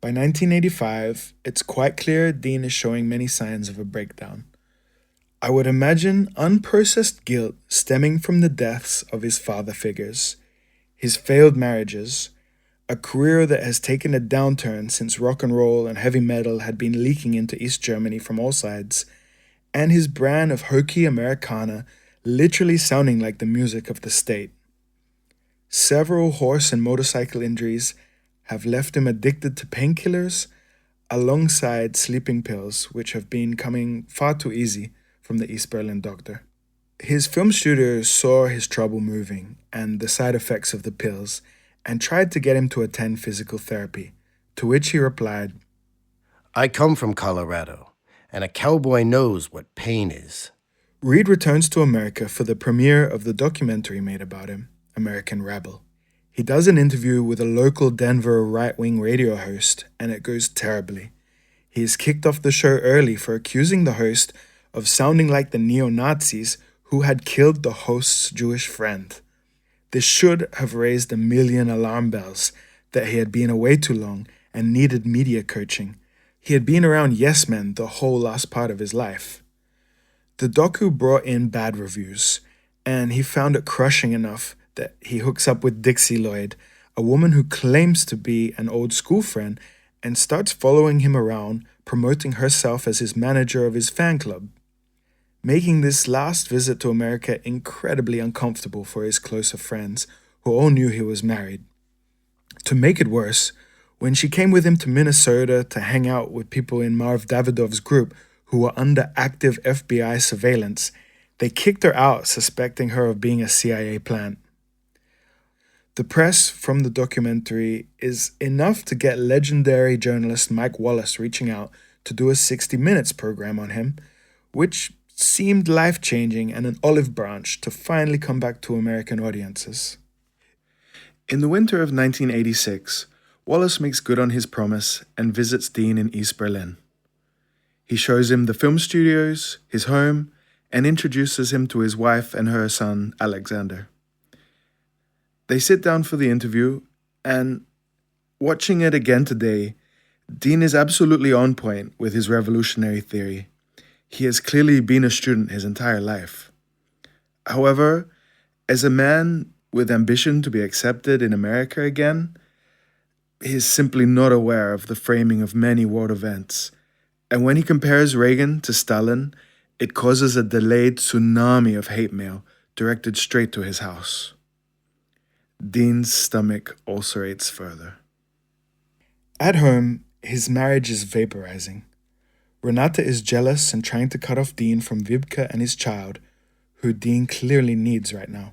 By 1985, it's quite clear Dean is showing many signs of a breakdown. I would imagine unprocessed guilt stemming from the deaths of his father figures, his failed marriages, a career that has taken a downturn since rock and roll and heavy metal had been leaking into East Germany from all sides, and his brand of hokey Americana literally sounding like the music of the state. Several horse and motorcycle injuries have left him addicted to painkillers alongside sleeping pills, which have been coming far too easy from the East Berlin doctor. His film studios saw his trouble moving and the side effects of the pills and tried to get him to attend physical therapy, to which he replied, I come from Colorado, and a cowboy knows what pain is. Reed returns to America for the premiere of the documentary made about him, American Rebel. He does an interview with a local Denver right-wing radio host, and it goes terribly. He is kicked off the show early for accusing the host of sounding like the neo-Nazis who had killed the host's Jewish friend. This should have raised a million alarm bells that he had been away too long and needed media coaching. He had been around yes men the whole last part of his life. The docu brought in bad reviews, and he found it crushing enough that he hooks up with Dixie Lloyd, a woman who claims to be an old school friend, and starts following him around, promoting herself as his manager of his fan club, making this last visit to America incredibly uncomfortable for his closer friends, who all knew he was married. To make it worse, when she came with him to Minnesota to hang out with people in Marv Davidov's group who were under active FBI surveillance, they kicked her out, suspecting her of being a CIA plant. The press from the documentary is enough to get legendary journalist Mike Wallace reaching out to do a 60 Minutes program on him, which seemed life-changing and an olive branch to finally come back to American audiences. In the winter of 1986, Wallace makes good on his promise and visits Dean in East Berlin. He shows him the film studios, his home, and introduces him to his wife and her son, Alexander. They sit down for the interview, and watching it again today, Dean is absolutely on point with his revolutionary theory. He has clearly been a student his entire life. However, as a man with ambition to be accepted in America again, he is simply not aware of the framing of many world events. And when he compares Reagan to Stalin, it causes a delayed tsunami of hate mail directed straight to his house. Dean's stomach ulcerates further. At home, his marriage is vaporizing. Renata is jealous and trying to cut off Dean from Vibke and his child, who Dean clearly needs right now.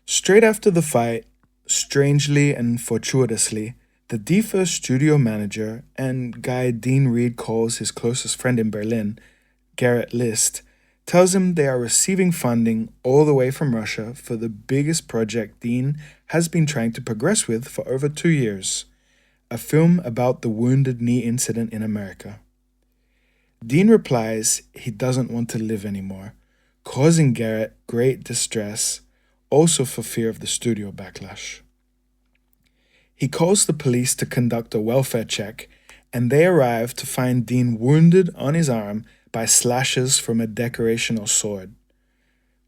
Straight after the fight, strangely and fortuitously, the DEFA studio manager and guy Dean Reed calls his closest friend in Berlin, Garrett List, tells him they are receiving funding all the way from Russia for the biggest project Dean has been trying to progress with for over 2 years, a film about the Wounded Knee incident in America. Dean replies he doesn't want to live anymore, causing Garrett great distress, also for fear of the studio backlash. He calls the police to conduct a welfare check, and they arrive to find Dean wounded on his arm by slashes from a decorational sword,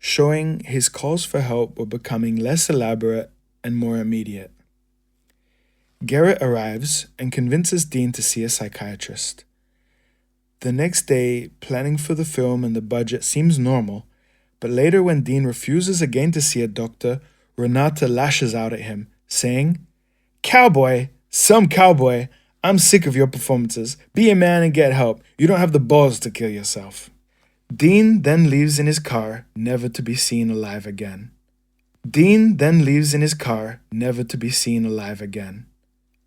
showing his calls for help were becoming less elaborate and more immediate. Garrett arrives and convinces Dean to see a psychiatrist. The next day, planning for the film and the budget seems normal, but later when Dean refuses again to see a doctor, Renata lashes out at him, saying, "Cowboy, some cowboy, I'm sick of your performances. Be a man and get help. You don't have the balls to kill yourself." Dean then leaves in his car, never to be seen alive again.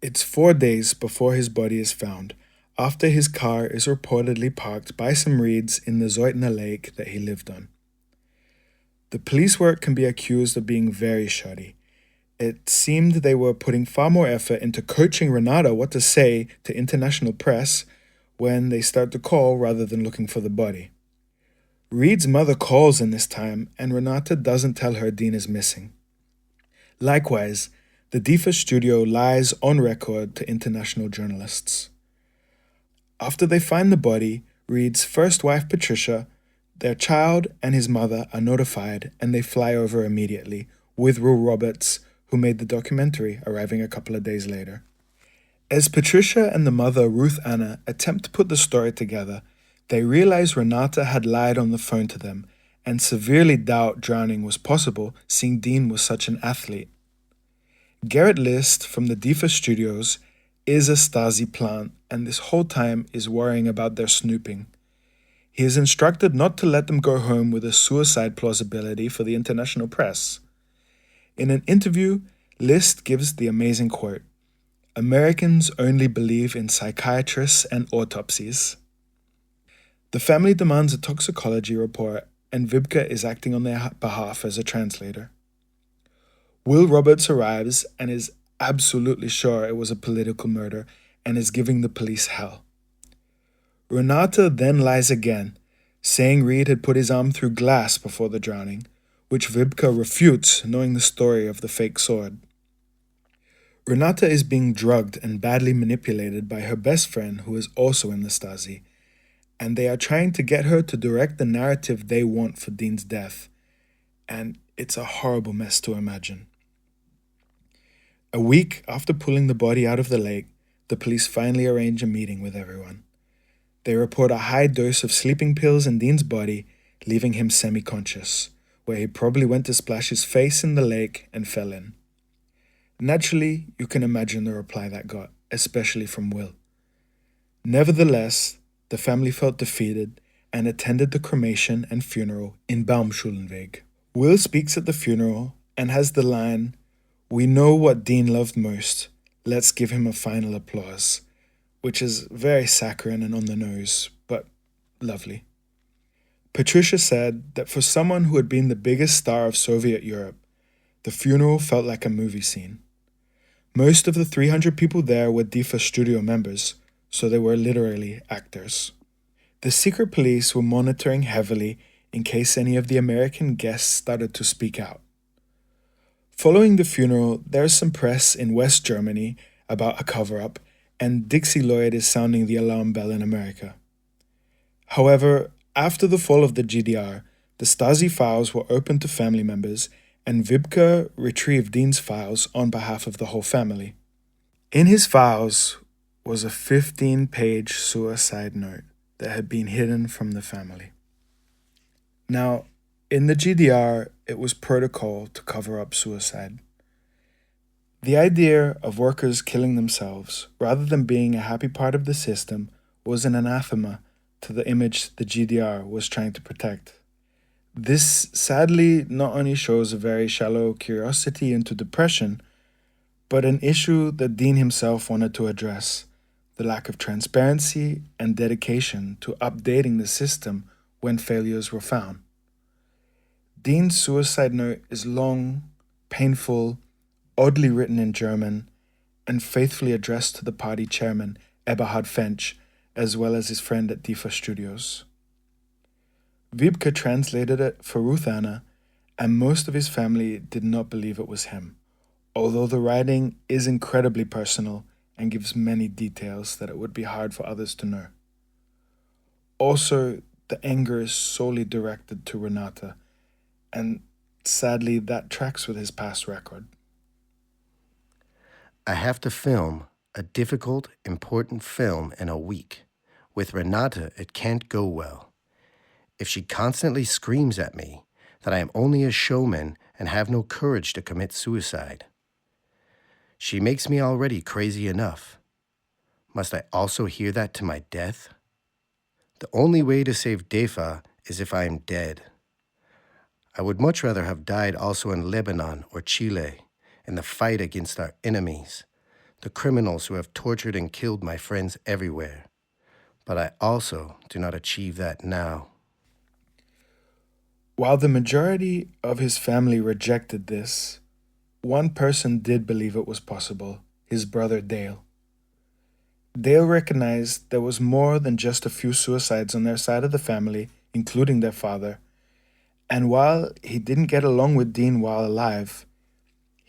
It's 4 days before his body is found, after his car is reportedly parked by some reeds in the Zeutner lake that he lived on. The police work can be accused of being very shoddy. It seemed they were putting far more effort into coaching Renata what to say to international press when they start to call rather than looking for the body. Reed's mother calls in this time, and Renata doesn't tell her Dean is missing. Likewise, the DEFA studio lies on record to international journalists. After they find the body, Reed's first wife Patricia, their child and his mother are notified and they fly over immediately, with Will Roberts, who made the documentary, arriving a couple of days later. As Patricia and the mother, Ruth Anna, attempt to put the story together, they realize Renata had lied on the phone to them and severely doubt drowning was possible, seeing Dean was such an athlete. Garrett List from the DEFA studios is a Stasi plant and this whole time is worrying about their snooping. He is instructed not to let them go home with a suicide plausibility for the international press. In an interview, List gives the amazing quote, "Americans only believe in psychiatrists and autopsies." The family demands a toxicology report, and Vibke is acting on their behalf as a translator. Will Roberts arrives and is absolutely sure it was a political murder and is giving the police hell. Renata then lies again, saying Reed had put his arm through glass before the drowning, which Vibke refutes, knowing the story of the fake sword. Renata is being drugged and badly manipulated by her best friend, who is also in the Stasi, and they are trying to get her to direct the narrative they want for Dean's death, and it's a horrible mess to imagine. A week after pulling the body out of the lake, the police finally arrange a meeting with everyone. They report a high dose of sleeping pills in Dean's body, leaving him semi-conscious, where he probably went to splash his face in the lake and fell in. Naturally, you can imagine the reply that got, especially from Will. Nevertheless, the family felt defeated and attended the cremation and funeral in Baumschulenweg. Will speaks at the funeral and has the line, "We know what Dean loved most. Let's give him a final applause," which is very saccharine and on the nose, but lovely. Patricia said that for someone who had been the biggest star of Soviet Europe, the funeral felt like a movie scene. Most of the 300 people there were DEFA studio members, so they were literally actors. The secret police were monitoring heavily in case any of the American guests started to speak out. Following the funeral, there is some press in West Germany about a cover-up, and Dixie Lloyd is sounding the alarm bell in America. However, after the fall of the GDR, the Stasi files were opened to family members, and Vibke retrieved Dean's files on behalf of the whole family. In his files was a 15-page suicide note that had been hidden from the family. Now, in the GDR, it was protocol to cover up suicide. The idea of workers killing themselves, rather than being a happy part of the system, was an anathema to the image the GDR was trying to protect. This sadly not only shows a very shallow curiosity into depression, but an issue that Dean himself wanted to address, the lack of transparency and dedication to updating the system when failures were found. Dean's suicide note is long, painful, oddly written in German, and faithfully addressed to the party chairman, Eberhard Fench, as well as his friend at DEFA Studios. Wiebke translated it for Ruth Anna, and most of his family did not believe it was him, although the writing is incredibly personal and gives many details that it would be hard for others to know. Also, the anger is solely directed to Renata, and sadly that tracks with his past record. I have to film a difficult, important film in a week. With Renata, it can't go well. If she constantly screams at me that I am only a showman and have no courage to commit suicide. She makes me already crazy enough. Must I also hear that to my death? The only way to save DEFA is if I am dead. I would much rather have died also in Lebanon or Chile in the fight against our enemies, the criminals who have tortured and killed my friends everywhere. But I also do not achieve that now. While the majority of his family rejected this, one person did believe it was possible, his brother Dale. Dale recognized there was more than just a few suicides on their side of the family, including their father, and while he didn't get along with Dean while alive,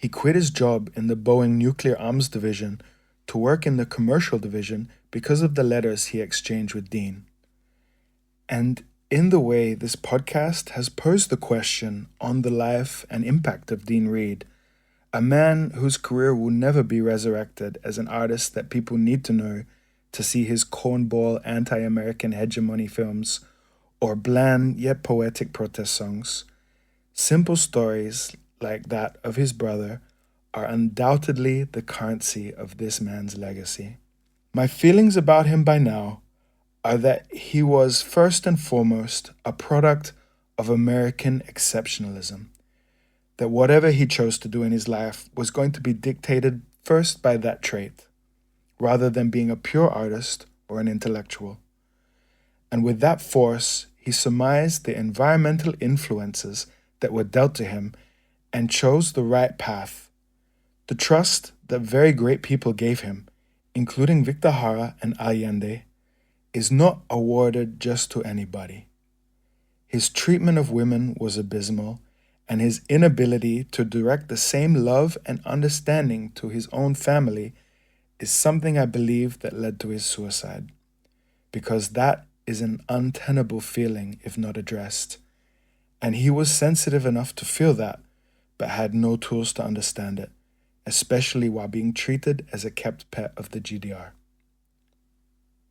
He quit his job in the Boeing Nuclear Arms Division to work in the Commercial Division because of the letters he exchanged with Dean. And in the way, this podcast has posed the question on the life and impact of Dean Reed, a man whose career will never be resurrected as an artist that people need to know to see his cornball anti-American hegemony films or bland yet poetic protest songs. Simple stories like that of his brother are undoubtedly the currency of this man's legacy. My feelings about him by now are that he was first and foremost a product of American exceptionalism, that whatever he chose to do in his life was going to be dictated first by that trait, rather than being a pure artist or an intellectual. And with that force, he surmised the environmental influences that were dealt to him and chose the right path. The trust that very great people gave him, including Victor Jara and Allende, is not awarded just to anybody. His treatment of women was abysmal, and his inability to direct the same love and understanding to his own family is something I believe that led to his suicide, because that is an untenable feeling if not addressed, and he was sensitive enough to feel that, but had no tools to understand it, especially while being treated as a kept pet of the GDR.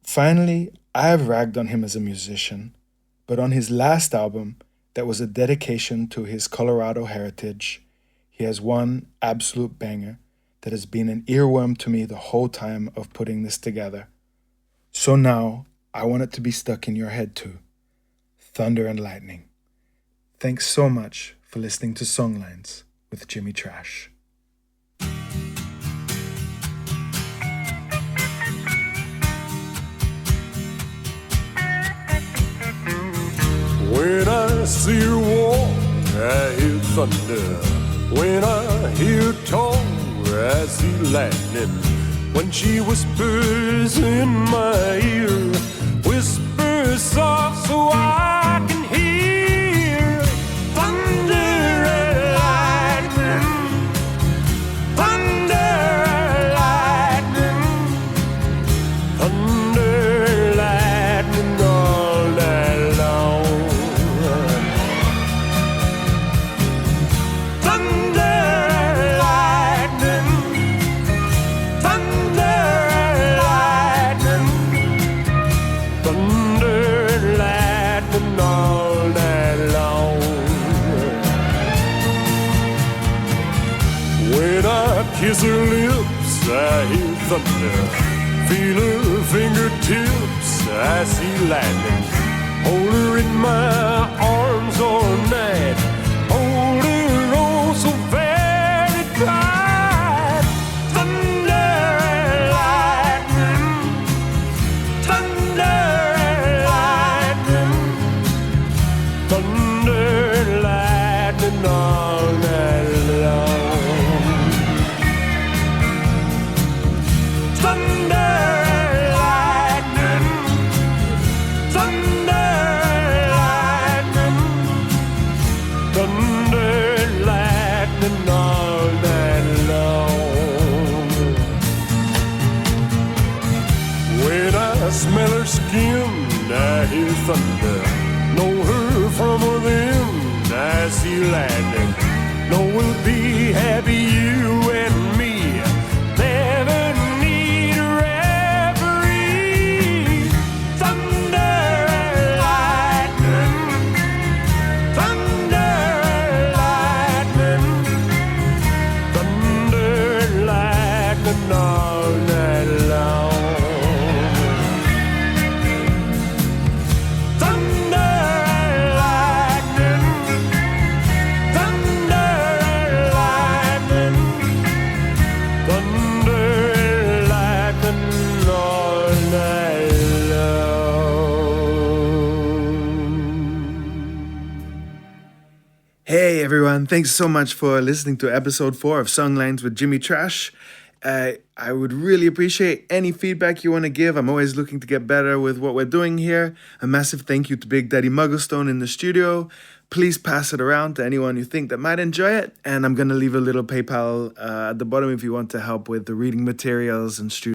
Finally, I have ragged on him as a musician, but on his last album, that was a dedication to his Colorado heritage, he has one absolute banger that has been an earworm to me the whole time of putting this together. So now, I want it to be stuck in your head too. Thunder and Lightning. Thanks so much for listening to Songlines with Jimmy Trash. When I see her walk, I hear thunder. When I hear her talk, I see lightning. When she whispers in my ear, whispers soft so I can hear. Thunder and lightning, thunder and lightning, thunder and lightning all night long. Thunder and lightning, thunder and lightning, thunder and lightning all night long. When I kiss her lips, I hear thunder. Feel her fingertips, I see lightning. Hold her in my arms all night. Hold her oh so very tight. Thunder and lightning, thunder and lightning, thunder and lightning all night long. Thunder and lightning, thunder and lightning, thunder and lightning all night long. When I smell her skin, I hear thunder. Know her from within, I see lightning. Know we'll be happy, you and me. Never need a referee. Thunder and lightning, thunder and lightning, thunder and lightning all night long. Thunder and lightning, thunder and lightning, thunder and lightning all night long. Hey everyone, thanks so much for listening to episode 4 of Songlines with Jimmy Trash. I would really appreciate any feedback you want to give. I'm always looking to get better with what we're doing here. A massive thank you to Big Daddy Mugglestone in the studio. Please pass it around to anyone you think that might enjoy it. And I'm going to leave a little PayPal at the bottom if you want to help with the reading materials and studio.